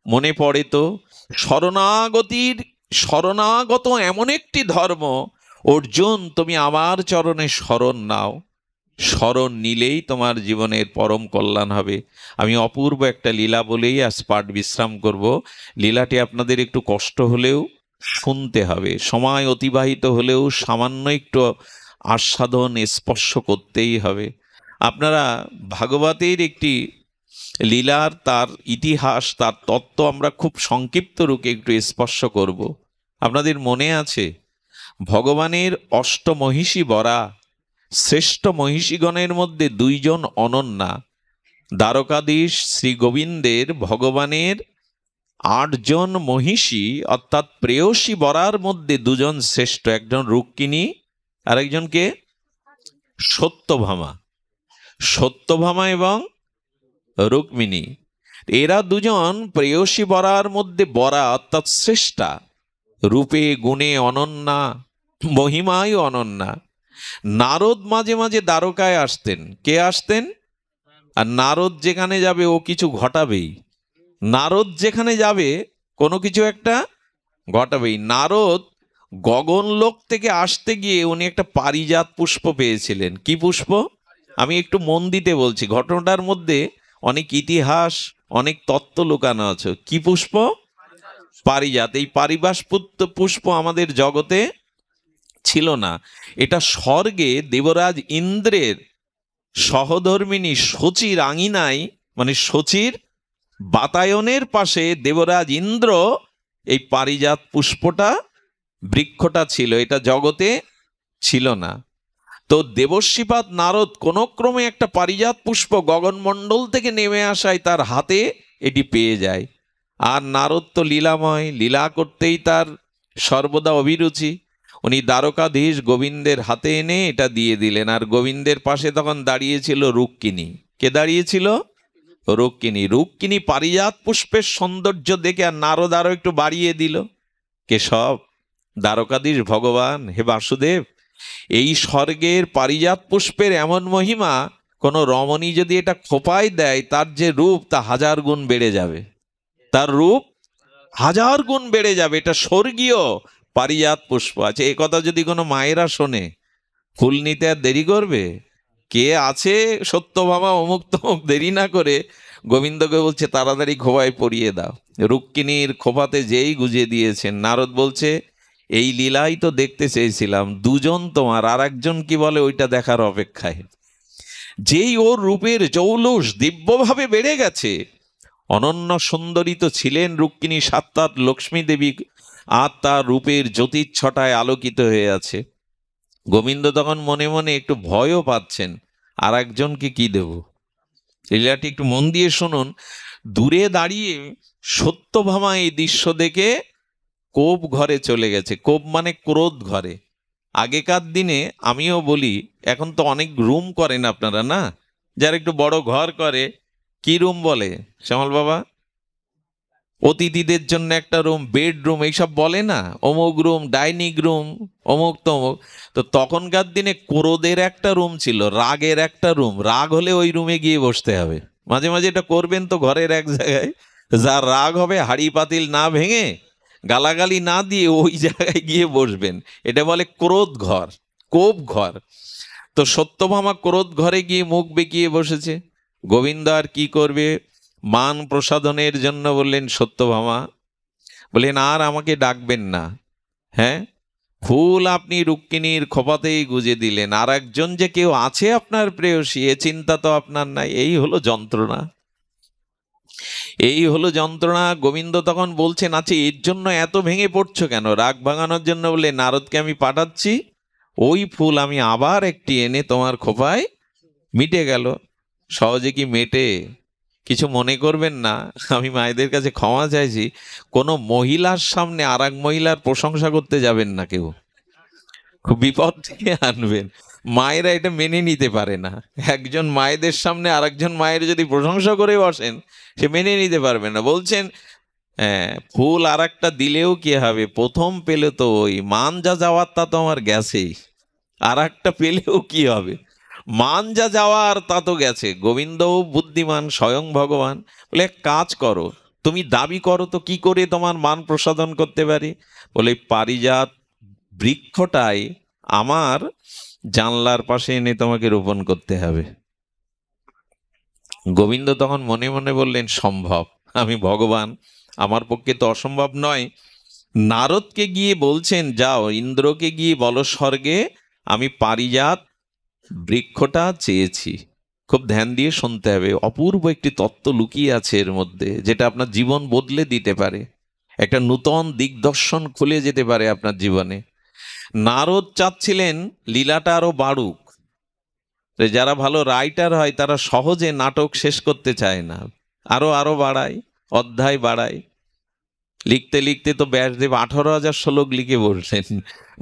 মনে পড়ে তো, শরণাগত এমন একটি ধর্ম, অর্জুন তুমি আমার চরণে শরণ নাও, শরণ নিলেই তোমার জীবনের পরম কল্যাণ হবে। আমি অপূর্ব একটা লীলা বলেই আজ পাঠ বিশ্রাম করব। লীলাটি আপনাদের একটু কষ্ট হলেও শুনতে হবে, সময় অতিবাহিত হলেও সামান্য একটু আস্বাদন স্পর্শ করতেই হবে। আপনারা ভাগবতের একটি লীলার, তার ইতিহাস, তার তত্ত্ব আমরা খুব সংক্ষিপ্ত রূপে একটু স্পর্শ করব। আপনাদের মনে আছে, ভগবানের অষ্টমহিষী বরা, শ্রেষ্ঠ মহিষীগণের মধ্যে 2 জন অনন্যা। দ্বারকাধীশ শ্রী গোবিন্দের ভগবানের 8 জন মহিষী অর্থাৎ প্রেয়সী বরার মধ্যে 2 জন শ্রেষ্ঠ, একজন রুক্মিণী আর একজনকে সত্যভামা। সত্যভামা এবং রুক্মিণী, এরা 2 জন প্রেয়সী বরার মধ্যে বরা অর্থাৎ শ্রেষ্ঠা, রূপে গুণে অনন্যা, মহিমায় অনন্যা। নারদ মাঝে মাঝে দ্বারকায় আসতেন। কে আসতেন? আর নারদ যেখানে যাবে ও কিছু ঘটাবেই। নারদ যেখানে যাবে কোনো কিছু একটা ঘটাবেই। নারদ গগনলোক থেকে আসতে গিয়ে উনি একটা পারিজাত পুষ্প পেয়েছিলেন। কি পুষ্প? আমি একটু মন দিতে বলছি, ঘটনাটার মধ্যে অনেক ইতিহাস, অনেক তত্ত্ব লুকানো আছে। কি পুষ্প? পারিজাত। এই পারিবাস পুষ্প আমাদের জগতে ছিল না। এটা স্বর্গে দেবরাজ ইন্দ্রের সহধর্মিণী শচীর আঙিনায়, মানে শচীর বাতায়নের পাশে দেবরাজ ইন্দ্র এই পারিজাত পুষ্পটা বৃক্ষটা ছিল, এটা জগতে ছিল না। তো দেবর্ষিপাদ নারদ কোন ক্রমে একটা পারিজাত পুষ্প গগনমণ্ডল থেকে নেমে আসায় তার হাতে এটি পেয়ে যায়। আর নারদ তো লীলাময়, লীলা করতেই তার সর্বদা অভিরুচি। উনি দ্বারকাধীশ গোবিন্দের হাতে এনে এটা দিয়ে দিলেন। আর গোবিন্দের পাশে তখন দাঁড়িয়েছিল রুক্মিণী। কে দাঁড়িয়েছিল? রুক্মিণী। রুক্মিণী পারিজাত পুষ্পের সৌন্দর্য দেখে আর নারদ আরো একটু বাড়িয়ে দিল। কেশব, দ্বারকাধীশ ভগবান, হে বাসুদেব, এই স্বর্গের পারিজাত পুষ্পের এমন মহিমা, কোনো রমণী যদি এটা খোপায় দেয় তার যে রূপ তা 1000 গুণ বেড়ে যাবে। তার রূপ 1000 গুণ বেড়ে যাবে। এটা স্বর্গীয় পারিজাত পুষ্প আছে। এ কথা যদি কোনো মায়েরা শোনে, ফুল নিতে আর দেরি করবে? কে আছে সত্যভামা অমুক তমুক, দেরি না করে গোবিন্দকে বলছে তাড়াতাড়ি খোপায় পরিয়ে দাও। রুক্মিণীর খোপাতে যেই গুজে দিয়েছেন, নারদ বলছে এই লীলাই তো দেখতে চেয়েছিলাম, দুজন তোমার, আর একজন কি বলে ওইটা দেখার অপেক্ষায়। যেই ওর রূপের জৌলুস দিব্যভাবে বেড়ে গেছে। অনন্য সুন্দরী তো ছিলেন রুক্মিণী সাক্ষাৎ লক্ষ্মী দেবী, আর তার রূপের জ্যোতিচ্ছটায় আলোকিত হয়ে আছে। গোবিন্দ তখন মনে মনে একটু ভয়ও পাচ্ছেন, আর একজনকে কি দেব। লীলাটি একটু মন দিয়ে শুনুন। দূরে দাঁড়িয়ে সত্যভামা এই দৃশ্য দেখে কোপ ঘরে চলে গেছে। কোপ মানে ক্রোধ ঘরে। আগেকার দিনে আমিও বলি, এখন তো অনেক রুম করেন আপনারা না, যারা একটু বড় ঘর করে, কি রুম বলে শ্যামল বাবা? অতিথিদের জন্য একটা রুম, বেডরুম, এইসব বলে না, অমুক রুম, ডাইনিং রুম, অমুক তমুক। তো তখনকার দিনে ক্রোধের একটা রুম ছিল, রাগের একটা রুম। রাগ হলে ওই রুমে গিয়ে বসতে হবে। মাঝে মাঝে এটা করবেন তো ঘরের এক জায়গায়, যার রাগ হবে হাঁড়ি পাতিল না ভেঙে, গালাগালি না দিয়ে ওই জায়গায় গিয়ে বসবেন। এটা বলে ক্রোধ ঘর, কোপ ঘর। তো সত্যভামা ক্রোধ ঘরে গিয়ে মুখ বেঁকিয়ে বসেছে। গোবিন্দ আর কি করবে, মান প্রসাদনের জন্য বললেন সত্যভামা, বললেন আর আমাকে ডাকবেন না। হ্যাঁ, ফুল আপনি রুক্মিণীর খোপাতেই গুজে দিলেন, আর একজন যে কেউ আছে আপনার প্রেয়সী, এ চিন্তা তো আপনার নাই। এই হলো যন্ত্রণা, এই হলো যন্ত্রণা। গোবিন্দ তখন বলছেন, আচ্ছা এর জন্য এত ভেঙে পড়ছো কেন? রাগ ভাঙানোর জন্য বলে নারদকে আমি পাঠাচ্ছি, ওই ফুল আমি আবার একটি এনে তোমার খোপায়। মিটে গেল। সহজে কি মেটে? কিছু মনে করবেন না, আমি মায়েদের কাছে ক্ষমা চাইছি। কোনো মহিলার সামনে আর এক মহিলার প্রশংসা করতে যাবেন না কেউ, খুব বিপদ থেকে আনবেন। মায়েরা এটা মেনে নিতে পারে না। একজন মায়েদের সামনে আর একজন মায়ের যদি প্রশংসা করে বসেন, সে মেনে নিতে পারবে না। বলছেন হ্যাঁ, ফুল আর একটা দিলেও কি হবে, প্রথম পেলে তো ওই মান যা যাওয়ার তা তো আমার গেছেই, আর একটা পেলেও কি হবে, মান যা যাওয়ার তা তো গেছে। গোবিন্দও বুদ্ধিমান, স্বয়ং ভগবান। বলে এক কাজ করো, তুমি দাবি করো তো কি করে তোমার মান প্রসাদন করতে পারি। বলে পারিজাত বৃক্ষটাই আমার জানলার পাশে এনে তোমাকে রোপণ করতে হবে। গোবিন্দ তখন মনে মনে বললেন সম্ভব, আমি ভগবান, আমার পক্ষে তো অসম্ভব নয়। নারদকে গিয়ে বলছেন, যাও ইন্দ্রকে গিয়ে বলো স্বর্গে আমি পারিজাত বৃক্ষটা চেয়েছি। খুব ধ্যান দিয়ে শুনতে হবে, অপূর্ব একটি তত্ত্ব লুকিয়ে আছে এর মধ্যে, যেটা আপনার জীবন বদলে দিতে পারে, একটা নূতন দিগদর্শন খুলে যেতে পারে আপনার জীবনে। নারদ চাচ্ছিলেন লীলাটা আরো বাড়ুক। যারা ভালো রাইটার হয় তারা সহজে নাটক শেষ করতে চায় না, আরো আরো বাড়ায়, অধ্যায় বাড়ায়। লিখতে লিখতে তো ব্যাসদেব 18,000 শ্লোক লিখে বললেন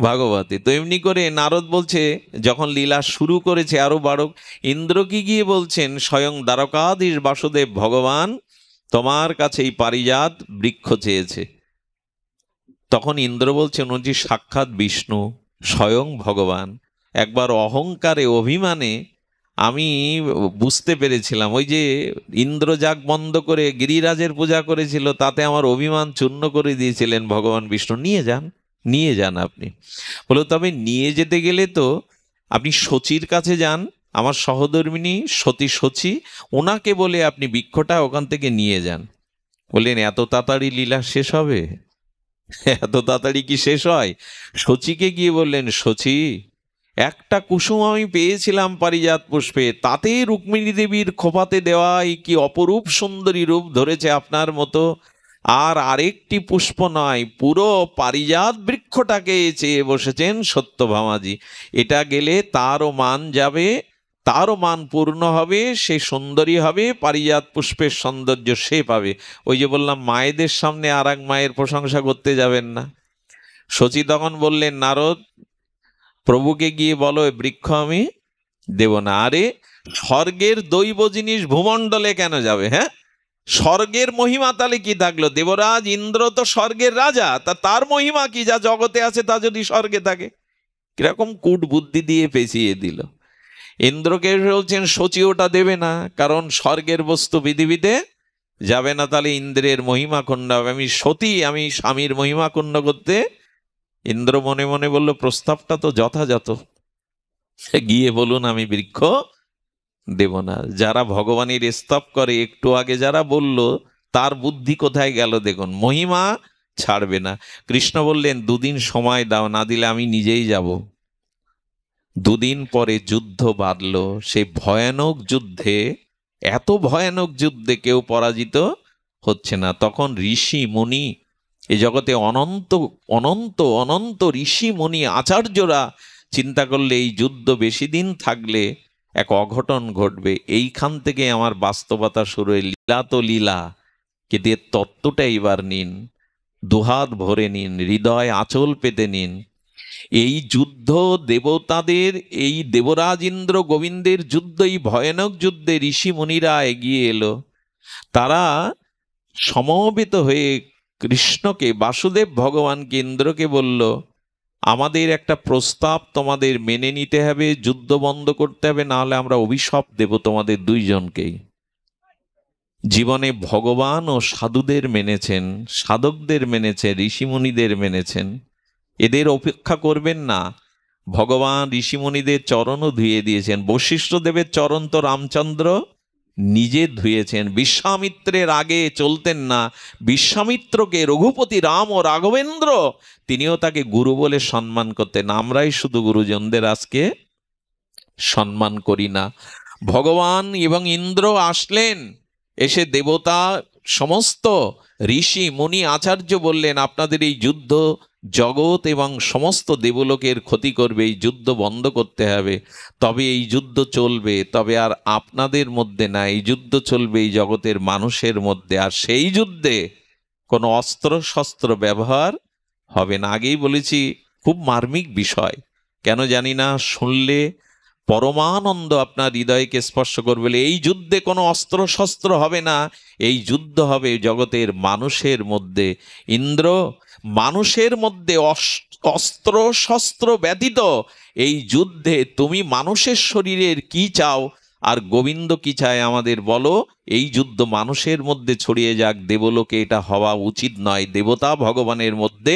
ভাগবতে। তো এমনি করে নারদ বলছে যখন লীলা শুরু করেছে আরো বাড়ুক। ইন্দ্রকে গিয়ে বলছেন, স্বয়ং দ্বারকাধীশ বাসুদেব ভগবান তোমার কাছে এই পারিজাত বৃক্ষ চেয়েছে। তখন ইন্দ্র বলছেন, ও যে সাক্ষাৎ বিষ্ণু, স্বয়ং ভগবান। একবার অহংকারে অভিমানে আমি বুঝতে পেরেছিলাম, ওই যে ইন্দ্রজাগ বন্ধ করে গিরিরাজের পূজা করেছিল, তাতে আমার অভিমান চূর্ণ করে দিয়েছিলেন ভগবান বিষ্ণু। নিয়ে যান, নিয়ে যান আপনি। বলো তবে নিয়ে যেতে গেলে তো আপনি শচীর কাছে যান, আমার সহধর্মিণী সতী শচী, ওনাকে বলে আপনি বৃক্ষটা ওখান থেকে নিয়ে যান। বললেন এত তাড়াতাড়ি লীলা শেষ হবে? এত তাড়াতাড়ি কি শেষ হয়? শচীকে গিয়ে বললেন, শচী একটা কুসুম আমি পেয়েছিলাম পারিজাত পুষ্পে, তাতে রুক্মিণী দেবীর খোপাতে দেওয়া এই কি অপরূপ সুন্দরী রূপ ধরেছে আপনার মতো আর আরেকটি পুষ্প নয়, পুরো পারিজাত বৃক্ষটাকে চেয়ে বসেছেন সত্যভামাজি। এটা গেলে তারও মান যাবে, তারও মান পূর্ণ হবে, সে সুন্দরী হবে, পারিজাত পুষ্পের সৌন্দর্য সে পাবে। ওই যে বললাম, মায়েদের সামনে আর এক মায়ের প্রশংসা করতে যাবেন না। শচী তখন বললেন, নারদ, প্রভুকে গিয়ে বলো এ বৃক্ষ আমি দেব না। আরে স্বর্গের দৈব জিনিস ভূমণ্ডলে কেন যাবে? হ্যাঁ, স্বর্গের মহিমা তাহলে কি থাকলো? দেবরাজ ইন্দ্র তো স্বর্গের রাজা, তার মহিমা কি? যা জগতে আছে তা যদি স্বর্গে থাকে। কিরকম কূট বুদ্ধি দিয়ে পেঁচিয়ে দিল। ইন্দ্রকে বলছেন শচী ওটা দেবে না, কারণ স্বর্গের বস্তু পৃথিবীতে যাবে না, তাহলে ইন্দ্রের মহিমা ক্ষুণ্ণ হবে। আমি সতী, আমি স্বামীর মহিমা ক্ষুণ্ণ করতে। ইন্দ্র মনে মনে বলল, প্রস্তাবটা তো যথাযথ, গিয়ে বলুন আমি বৃক্ষ দেব না। যারা ভগবানের স্তব করে, একটু আগে যারা বলল, তার বুদ্ধি কোথায় গেল দেখুন, মহিমা ছাড়বে না। কৃষ্ণ বললেন, দুদিন সময় দাও, না দিলে আমি নিজেই যাব। দুদিন পরে যুদ্ধ বাঁধল। সেই ভয়ানক যুদ্ধে, এত ভয়ানক যুদ্ধে কেউ পরাজিত হচ্ছে না। তখন ঋষি মুনি, এই জগতে অনন্ত অনন্ত অনন্ত ঋষি মুনি আচার্যরা চিন্তা করলে এই যুদ্ধ বেশি দিন থাকলে এক অঘটন ঘটবে। এইখান থেকে আমার বাস্তবতা শুরু হয়। লীলা তো লীলা, কিন্তু এর তত্ত্বটা এবার নিন, দুহাত ভরে নিন, হৃদয় আঁচল পেতে নিন। এই যুদ্ধ দেবতাদের, এই দেবরাজ ইন্দ্র গোবিন্দের যুদ্ধ, এই ভয়ানক যুদ্ধে ঋষি মুনিরা এগিয়ে এলো। তারা সমবেত হয়ে কৃষ্ণকে, বাসুদেব ভগবানকে, ইন্দ্রকে বলল, আমাদের একটা প্রস্তাব তোমাদের মেনে নিতে হবে, যুদ্ধ বন্ধ করতে হবে, না হলে আমরা অভিশাপ দেব তোমাদের দুইজনকেই। জীবনে ভগবান ও সাধুদের মেনেছেন, সাধকদের মেনেছেন, ঋষিমুনিদের মেনেছেন, এদের অপেক্ষা করবেন না। ভগবান ঋষিমুনিদের চরণও ধুয়ে দিয়েছেন। বশিষ্ঠ দেবের চরণ তো রামচন্দ্র নিজে ধুয়েছেন। বিশ্বামিত্রের আগে চলতেন না। বিশ্বামিত্রকে রঘুপতি রাম ও রাঘবেন্দ্র, তিনিও তাকে গুরু বলে সম্মান করতেন। আমরাই শুধু গুরুজনদের আজকে সম্মান করি না। ভগবান এবং ইন্দ্র আসলেন, এসে দেবতা, সমস্ত ঋষি মুনি আচার্য বললেন, আপনাদের এই যুদ্ধ জগৎ এবং সমস্ত দেবলোকের ক্ষতি করবে, এই যুদ্ধ বন্ধ করতে হবে, তবে এই যুদ্ধ চলবে, তবে আর আপনাদের মধ্যে না, এই যুদ্ধ চলবে এই জগতের মানুষের মধ্যে। আর সেই যুদ্ধে কোনো অস্ত্র শস্ত্র ব্যবহার হবে না। আগেই বলেছি, খুব মার্মিক বিষয়, কেন জানি না, শুনলে পরমানন্দ আপনার হৃদয়কে স্পর্শ করবে। এই যুদ্ধে কোনো অস্ত্র শস্ত্র হবে না, এই যুদ্ধ হবে জগতের মানুষের মধ্যে। ইন্দ্র, মানুষের মধ্যে অস্ত্র শস্ত্র ব্যতীত এই যুদ্ধে তুমি মানুষের শরীরের কি চাও, আর গোবিন্দ কি চায় আমাদের বলো। এই যুদ্ধ মানুষের মধ্যে ছড়িয়ে যাক, দেবলোকে এটা হওয়া উচিত নয়। দেবতা ভগবানের মধ্যে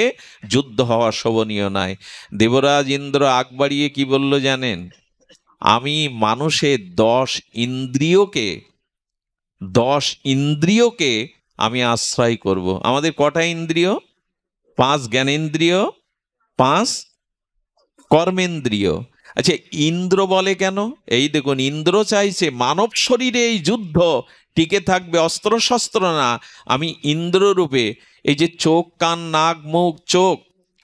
যুদ্ধ হওয়া শোভনীয় নয়। দেবরাজ ইন্দ্র আগ বাড়িয়ে কি বলল জানেন? আমি মানুষের 10 ইন্দ্রিয়কে আমি আশ্রয় করব। আমাদের কটা ইন্দ্রিয়? 5 জ্ঞানেন্দ্রিয়, 5 কর্মেন্দ্রিয়। আচ্ছা, ইন্দ্র বলে কেন? এই দেখুন, ইন্দ্র চাইছে মানব শরীরে এই যুদ্ধ টিকে থাকবে, অস্ত্র শস্ত্র না। আমি ইন্দ্র রূপে, এই যে চোখ কান নাক মুখ চোখ,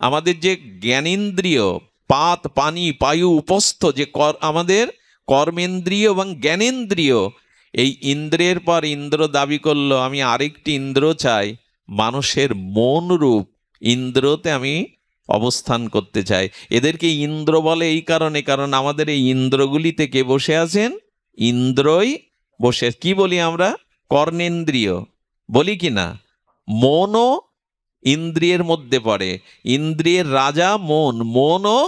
আমাদের যে জ্ঞানেন্দ্রিয়, পাত পানি পায়ু উপস্থ, যে আমাদের কর্মেন্দ্রিয় এবং জ্ঞানেন্দ্রিয়, এই ইন্দ্রের পর ইন্দ্র দাবি করলো, আমি আরেকটি ইন্দ্র চাই, মানুষের মন রূপ ইন্দ্রতে আমি অবস্থান করতে চাই। এদেরকে ইন্দ্র বলে এই কারণে, কারণ আমাদের এই ইন্দ্রগুলিতে কে বসে আছেন? ইন্দ্রই বসে। কি বলি আমরা? কর্ণেন্দ্রিয় বলি কি না? মনও ইন্দ্রিয়ের মধ্যে পড়ে। ইন্দ্রিয়ের রাজা মন, মনও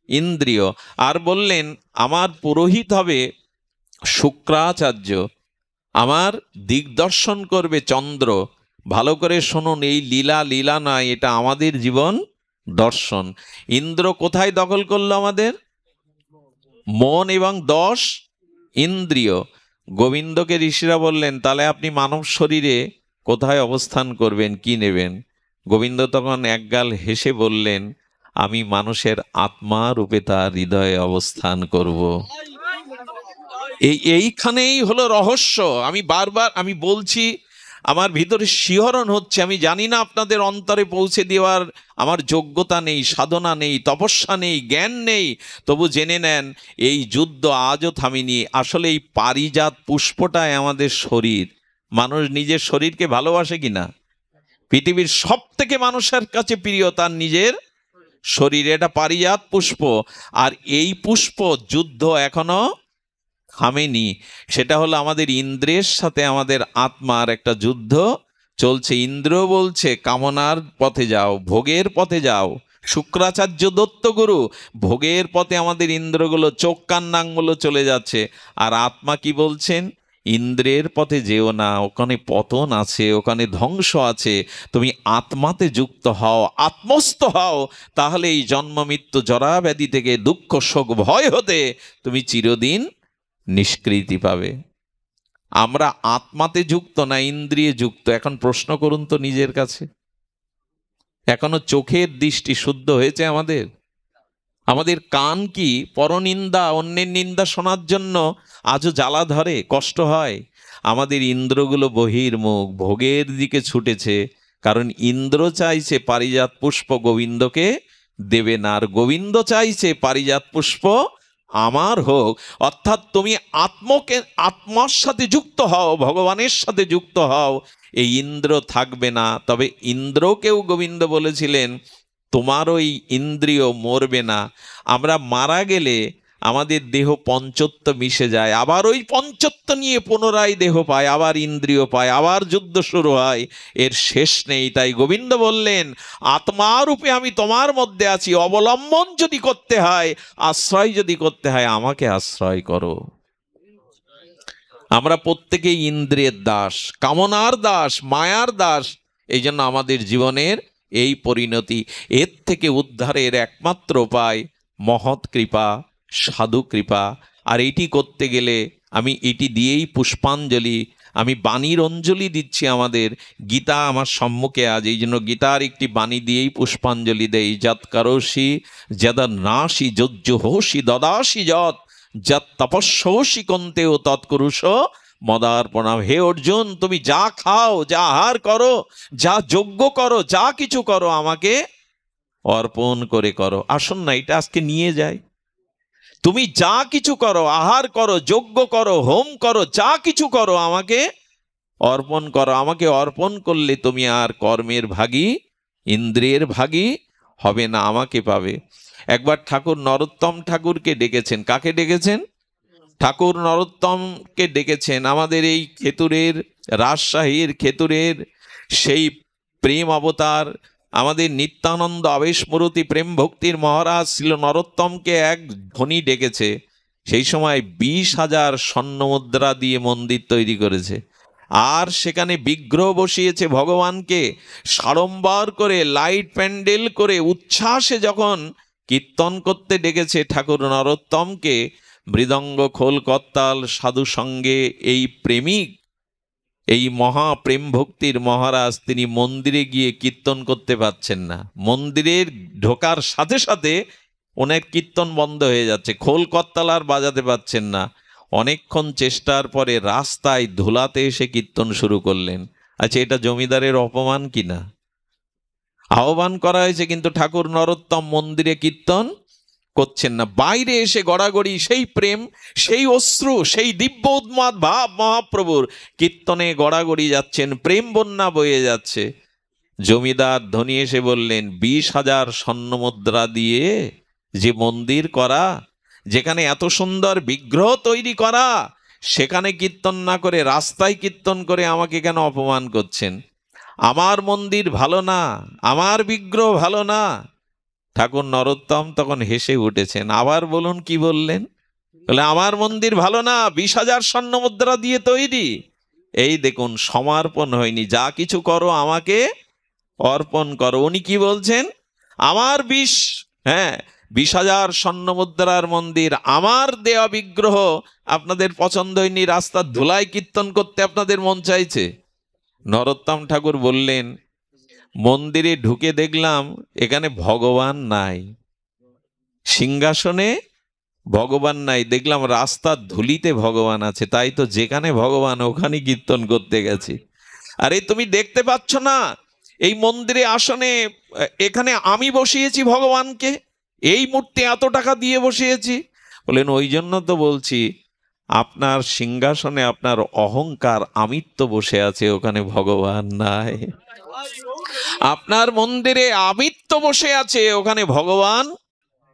ইন্দ্রিয়। আর বললেন, আমার পুরোহিত হবে শুক্রাচার্য, আমার দিগদর্শন করবে চন্দ্র। ভালো করে শুনুন, এই লীলা লীলা নয়, এটা আমাদের জীবন দর্শন। ইন্দ্র কোথায় দখল করলো? আমাদের মন এবং 10 ইন্দ্রিয়। গোবিন্দকে ঋষিরা বললেন, তাহলে আপনি মানব শরীরে কোথায় অবস্থান করবেন, কি নেবেন? গোবিন্দ তখন একগাল হেসে বললেন, আমি মানুষের আত্মা রূপে তার হৃদয়ে অবস্থান করব। এইখানেই হলো রহস্য। আমি বারবার বলছি, আমার ভিতরে শিহরণ হচ্ছে, আমি জানি না আপনাদের অন্তরে পৌঁছে দেওয়ার আমার যোগ্যতা নেই, সাধনা নেই, তপস্যা নেই, জ্ঞান নেই, তবু জেনে নেন এই যুদ্ধ আজও থামিনি। আসলে এই পারিজাত পুষ্পটাই আমাদের শরীর। মানুষ নিজের শরীরকে ভালোবাসে কিনা? পৃথিবীর সব থেকে মানুষের কাছে প্রিয় তার নিজের শরীর, এটা পারিজাত পুষ্প। আর এই পুষ্প যুদ্ধ এখনো থামেনি। সেটা হলো আমাদের ইন্দ্রের সাথে আমাদের আত্মার একটা যুদ্ধ চলছে। ইন্দ্র বলছে কামনার পথে যাও, ভোগের পথে যাও। শুক্রাচার্য দত্তগুরু, ভোগের পথে আমাদের ইন্দ্রগুলো, চোখ কান নাকগুলো চলে যাচ্ছে। আর আত্মা কি বলছেন? ইন্দ্রের পথে যেও না, ওখানে পতন আছে, ওখানে ধ্বংস আছে। তুমি আত্মাতে যুক্ত হও, আত্মস্থ হও, তাহলে এই জন্ম মৃত্যু জরা ব্যাধি থেকে, দুঃখ শোক ভয় হতে তুমি চিরদিন নিষ্কৃতি পাবে। আমরা আত্মাতে যুক্ত না ইন্দ্রিয়ে যুক্ত? এখন প্রশ্ন করুন তো নিজের কাছে, এখনো চোখের দৃষ্টি শুদ্ধ হয়েছে আমাদের? আমাদের কান কি পরনিন্দা, অন্যের নিন্দা শোনার জন্য আজও জ্বালা ধরে, কষ্ট হয়? আমাদের ইন্দ্রগুলো বহির্মুখ, ভোগের দিকে ছুটেছে, কারণ ইন্দ্র চাইছে পারিজাত পুষ্প গোবিন্দকে দেবে না, আর গোবিন্দ চাইছে পারিজাত পুষ্প আমার হোক। অর্থাৎ তুমি আত্মার সাথে যুক্ত হও, ভগবানের সাথে যুক্ত হও, এই ইন্দ্র থাকবে না। তবে ইন্দ্রকেও গোবিন্দ বলেছিলেন তোমার ওই ইন্দ্রিয় মরবে না। আমরা মারা গেলে আমাদের দেহ পঞ্চত্ব মিশে যায়, আবার ওই পঞ্চত্ব নিয়ে পুনরায় দেহ পায়, আবার ইন্দ্রিয় পায়, আবার যুদ্ধ শুরু হয়, এর শেষ নেই। তাই গোবিন্দ বললেন আত্মারূপে আমি তোমার মধ্যে আছি, অবলম্বন যদি করতে হয়, আশ্রয় যদি করতে হয়, আমাকে আশ্রয় করো। আমরা প্রত্যেকেই ইন্দ্রিয়ের দাস, কামনার দাস, মায়ার দাস। এই জন্য আমাদের জীবনের এই পরিণতি। এর থেকে উদ্ধারের একমাত্র উপায় মহৎ কৃপা, সাধু কৃপা। আর এটি করতে গেলে আমি এটি দিয়েই পুষ্পাঞ্জলি, আমি বাণীর অঞ্জলি দিচ্ছি। আমাদের গীতা আমার সম্মুখে আজ, এই জন্য গীতার একটি বাণী দিয়েই পুষ্পাঞ্জলি দেই। যৎ করোষি যদ নাসি যজ্জুহোষি দদাসি যৎ, যৎ তপস্যোষি কন্তেও তৎকুরুষ মদার্পণাম। হে অর্জুন, তুমি যা খাও, যা আহার করো, যা যজ্ঞ করো, যা কিছু করো, আমাকে অর্পণ করে করো। আসুন না এটা আজকে নিয়ে যাই। তুমি যা কিছু করো, আহার করো, যজ্ঞ করো, হোম করো, যা কিছু করো, আমাকে অর্পণ করো। আমাকে অর্পণ করলে তুমি আর কর্মের ভাগী, ইন্দ্রিয়ের ভাগী হবে না, আমাকে পাবে। একবার ঠাকুর নরোত্তম ঠাকুরকে ডেকেছেন। কাকে ডেকেছেন? ঠাকুর নরোত্তমকে ডেকেছেন। আমাদের এই খেতুরের, রাজশাহীর খেতুরের সেই প্রেম অবতার, আমাদের নিত্যানন্দ আবেশমূর্তি প্রেম ভক্তির মহারাজ ছিল নরোত্তমকে এক ধনী ডেকেছে। সেই সময় 20,000 স্বর্ণমুদ্রা দিয়ে মন্দির তৈরি করেছে, আর সেখানে বিগ্রহ বসিয়েছে ভগবানকে সাড়ম্বর করে, লাইট প্যান্ডেল করে, উচ্ছ্বাসে যখন কীর্তন করতে ডেকেছে ঠাকুর নরোত্তমকে, মৃদঙ্গ খোল করতাল সাধু সঙ্গে এই প্রেমিক, এই মহা প্রেম ভক্তির মহারাজ, তিনি মন্দিরে গিয়ে কীর্তন করতে পারছেন না। মন্দিরের ঢোকার সাথে সাথে ওনার কীর্তন বন্ধ হয়ে যাচ্ছে, খোল করতাল আর বাজাতে পারছেন না। অনেকক্ষণ চেষ্টার পরে রাস্তায় ধুলাতে এসে কীর্তন শুরু করলেন। আচ্ছা, এটা জমিদারের অপমান কিনা? আহ্বান করা হয়েছে, কিন্তু ঠাকুর নরোত্তম মন্দিরে কীর্তন করছেন না। বাইরে এসে গড়াগড়ি সেই প্রেম, সেই অশ্রু, সেই দিব্য উন্মাদ ভাব মহাপ্রভুর, কীর্তনে গড়াগড়ি যাচ্ছেন, প্রেম বন্যা বয়ে যাচ্ছে। জমিদার ধনী এসে বললেন 20,000 স্বর্ণমুদ্রা দিয়ে যে মন্দির করা, যেখানে এত সুন্দর বিগ্রহ তৈরি করা, সেখানে কীর্তন না করে রাস্তায় কীর্তন করে আমাকে কেন অপমান করছেন? আমার মন্দির ভালো না, আমার বিগ্রহ ভালো না? ঠাকুর নরোত্তম তখন হেসে উঠেছেন। আবার বলুন কি বললেন? বলে আমার মন্দির ভালো না, 20,000 স্বর্ণমুদ্রা দিয়ে তৈরি। এই দেখুন, সমর্পণ হয়নি। যা কিছু করো আমাকে অর্পণ করো। উনি কি বলছেন? আমার 20,000 স্বর্ণমুদ্রার মন্দির, আমার দেওয়া বিগ্রহ আপনাদের পছন্দ হয়নি, রাস্তার ধুলায় কীর্তন করতে আপনাদের মন চাইছে। নরোত্তম ঠাকুর বললেন মন্দিরে ঢুকে দেখলাম এখানে ভগবান নাই, সিংহাসনে ভগবান নাই, দেখলাম রাস্তার ধুলিতে ভগবান আছে। তাই তো যেখানে ভগবান ওখানে কীর্তন করতে গেছি। আরে তুমি দেখতে পাচ্ছ না এই মন্দিরে আসনে এখানে আমি বসিয়েছি ভগবানকে, এই মূর্তি এত টাকা দিয়ে বসিয়েছি। বলেন ওই জন্য তো বলছি আপনার সিংহাসনে আপনার অহংকার আমিত্ব বসে আছে, ওখানে ভগবান নাই। আপনার মন্দিরে আমিত্ব বসে আছে, ওখানে ভগবান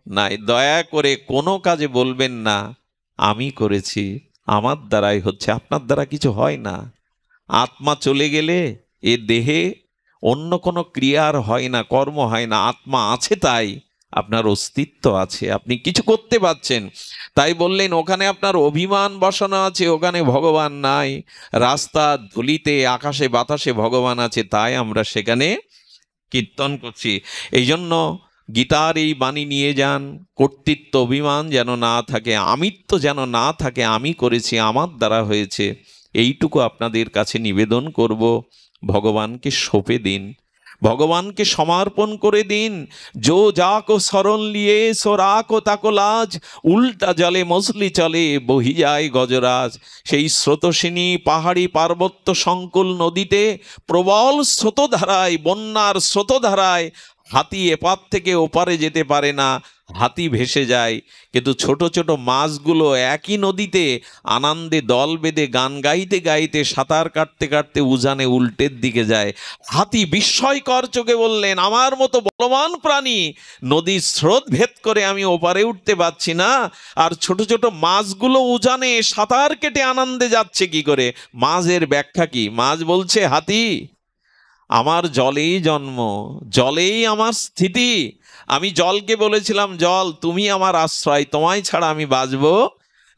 নাই। দয়া করে কোনো কাজে বলবেন না আমি করেছি, আমার দ্বারাই হচ্ছে, আপনার দ্বারা কিছু হয় না। আত্মা চলে গেলে এ দেহে অন্য কোনো ক্রিয়ার হয় না, কর্ম হয় না। আত্মা আছে তাই আপনার অস্তিত্ব আছে, আপনি কিছু করতে পারছেন। তাই বললেন ওখানে আপনার অভিমান বসানো আছে, ওখানে ভগবান নাই। রাস্তা ধুলিতে আকাশে বাতাসে ভগবান আছে, তাই আমরা সেখানে কীর্তন করছি। এই জন্য গীতার এই বাণী নিয়ে যান, কর্তৃত্ব অভিমান যেন না থাকে, আমিত্ব যেন না থাকে, আমি করেছি, আমার দ্বারা হয়েছে, এইটুকু আপনাদের কাছে নিবেদন করব। ভগবানকে সঁপে দিন, ভগবানকে সমর্পণ করে দিন। যো যাকো শরণ লিয়ে সো রাখো তাকো লাজ, উল্টা জলে মছলি চলে বহি যায় গজরাজ। সেই স্রোতস্বিনী পাহাড়ি পার্বত্য সংকুল নদীতে প্রবল স্রোতধারায়, বন্যার স্রোতধারায় হাতি এপার থেকে ওপারে যেতে পারে না, হাতি ভেসে যায়। কিন্তু ছোট ছোট মাছগুলো একই নদীতে আনন্দে দল বেঁধে গান গাইতে গাইতে সাঁতার কাটতে কাটতে উজানে উল্টের দিকে যায়। হাতি বিস্ময়কর চোখে বললেন আমার মতো বলবান প্রাণী নদীর স্রোত ভেদ করে আমি ওপারে উঠতে পারছি না, আর ছোট ছোট মাছগুলো উজানে সাঁতার কেটে আনন্দে যাচ্ছে কি করে? মাছের ব্যাখ্যা কি? মাছ বলছে হাতি আমার জলেই জন্ম, জলেই আমার স্থিতি। আমি জলকে বলেছিলাম জল তুমি আমার আশ্রয়, তোমায় ছাড়া আমি বাঁচবো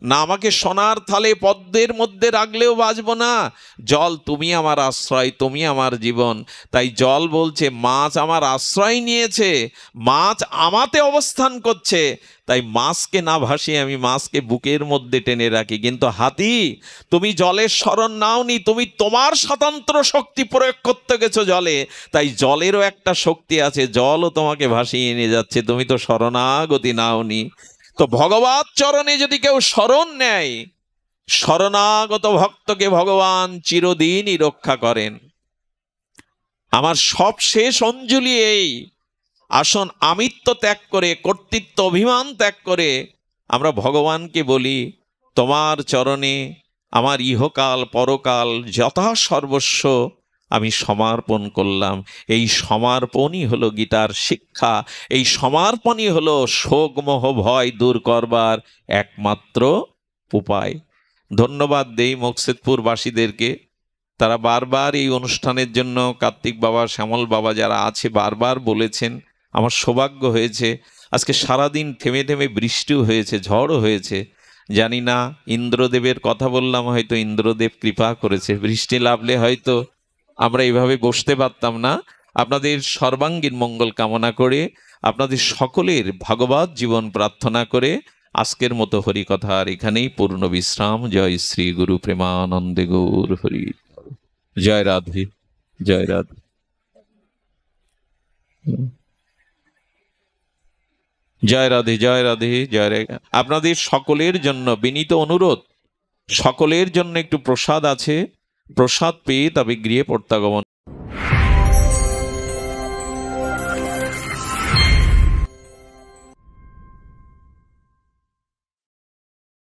না, আমাকে সোনার থালে পদ্মের মধ্যে রাখলেও বাঁচবো না। জল তুমি আমার আশ্রয়, তুমি আমার জীবন। তাই জল বলছে মাছ আমার আশ্রয় নিয়েছে, মাছ আমাতে অবস্থান করছে, তাই মাছকে না ভাসিয়ে আমি মাছকে বুকের মধ্যে টেনে রাখি। কিন্তু হাতি তুমি জলের শরণ নাওনি, তুমি তোমার স্বতন্ত্র শক্তি প্রয়োগ করতে গেছো জলে, তাই জলেরও একটা শক্তি আছে, জলও তোমাকে ভাসিয়ে নিয়ে যাচ্ছে, তুমি তো শরণাগতি নাওনি। তো ভগবত চরণে যদি কেউ শরণ নেয়, শরণাগত ভক্তকে ভগবান চিরদিনই রক্ষা করেন। আমার সব শেষ অঞ্জলি এই, আসুন আমিত্ব ত্যাগ করে, কর্তৃত্ব অভিমান ত্যাগ করে আমরা ভগবানকে বলি তোমার চরণে আমার ইহকাল পরকাল যথা সর্বস্ব আমি সমর্পণ করলাম। এই সমর্পণই হলো গীতার শিক্ষা, এই সমর্পণই হলো শোকমোহ ভয় দূর করবার একমাত্র উপায়। ধন্যবাদ দেই মকসেদপুরবাসীদেরকে, তারা বারবার এই অনুষ্ঠানের জন্য কার্তিক বাবা শ্যামল বাবা যারা আছে বারবার বলেছেন। আমার সৌভাগ্য হয়েছে আজকে সারাদিন থেমে থেমে বৃষ্টিও হয়েছে, ঝড়ও হয়েছে। জানি না ইন্দ্রদেবের কথা বললাম, হয়তো ইন্দ্রদেব কৃপা করেছে, বৃষ্টি নামলে হয়তো আমরা এইভাবে বসতে পারতাম না। আপনাদের সর্বাঙ্গীন মঙ্গল কামনা করে, আপনাদের সকলের ভাগবত জীবন প্রার্থনা করে আজকের মতো হরিকথার এখানেই পূর্ণ বিশ্রাম। জয় শ্রী গুরু প্রেমানন্দে গৌর হরি। জয় রাধে, জয় রাধে। জয় রাধে, জয় রাধে, জয় রাধে। আপনাদের সকলের জন্য বিনীত অনুরোধ, সকলের জন্য একটু প্রসাদ আছে, প্রসাদ পেয়ে তবে গৃহে প্রত্যাগমন।